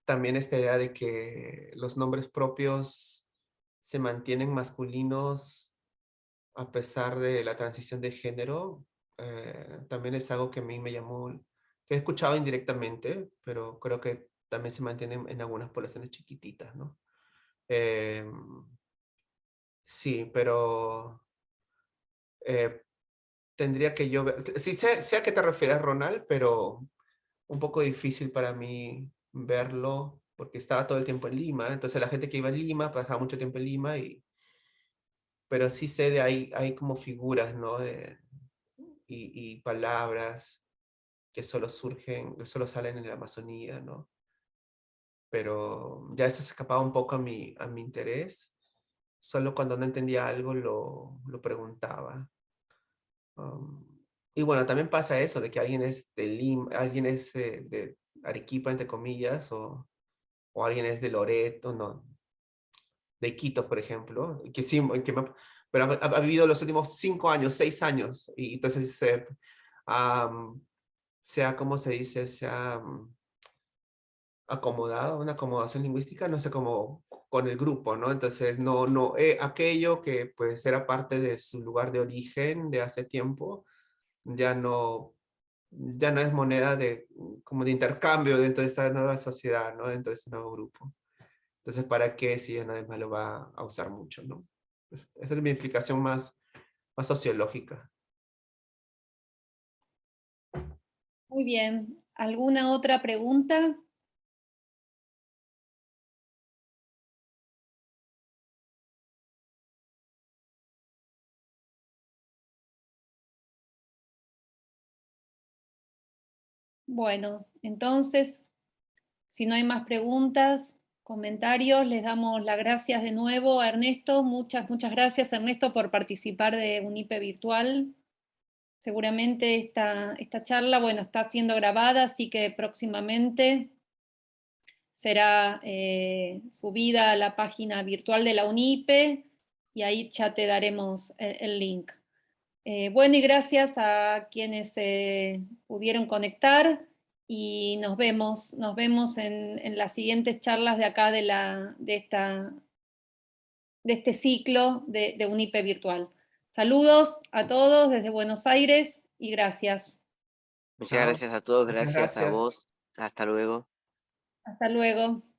También esta idea de que los nombres propios se mantienen masculinos a pesar de la transición de género, también es algo que a mí me llamó, que he escuchado indirectamente, pero creo que también se mantiene en algunas poblaciones chiquititas, ¿no? Sí, pero tendría que yo ver, sí sé a qué te refieres, Ronald, pero un poco difícil para mí verlo, porque estaba todo el tiempo en Lima, entonces la gente que iba a Lima pasaba mucho tiempo en Lima, pero sí sé de ahí, hay como figuras, ¿no? Y palabras que solo surgen, que solo salen en la Amazonía, ¿no? Pero ya eso se escapaba un poco a mi interés, solo cuando no entendía algo lo preguntaba. Y bueno, también pasa eso, de que alguien es de Lima, alguien es de Arequipa, entre comillas, o alguien es de Loreto, no, de Quito, por ejemplo, que sí, pero ha vivido los últimos 5 años, 6 años, y entonces sea, ¿cómo se dice? Se ha acomodado, una acomodación lingüística, no sé, como con el grupo, ¿no? Entonces, aquello que pues era parte de su lugar de origen de hace tiempo, ya no es moneda como de intercambio dentro de esta nueva sociedad, ¿no? Dentro de este nuevo grupo. Entonces, ¿para qué si ya nadie más lo va a usar mucho, ¿no? Esa es mi explicación más sociológica. Muy bien. ¿Alguna otra pregunta? Bueno, entonces, si no hay más preguntas, comentarios, les damos las gracias de nuevo a Ernesto. Muchas gracias, Ernesto, por participar de UNIPE Virtual. Seguramente esta charla, bueno, está siendo grabada, así que próximamente será subida a la página virtual de la UNIPE y ahí ya te daremos el link. Bueno, y gracias a quienes pudieron conectar y nos vemos en las siguientes charlas de acá de este ciclo de UNIPE Virtual. Saludos a todos desde Buenos Aires y gracias. Muchas gracias a todos, Muchas gracias a gracias. vos. Hasta luego. Hasta luego.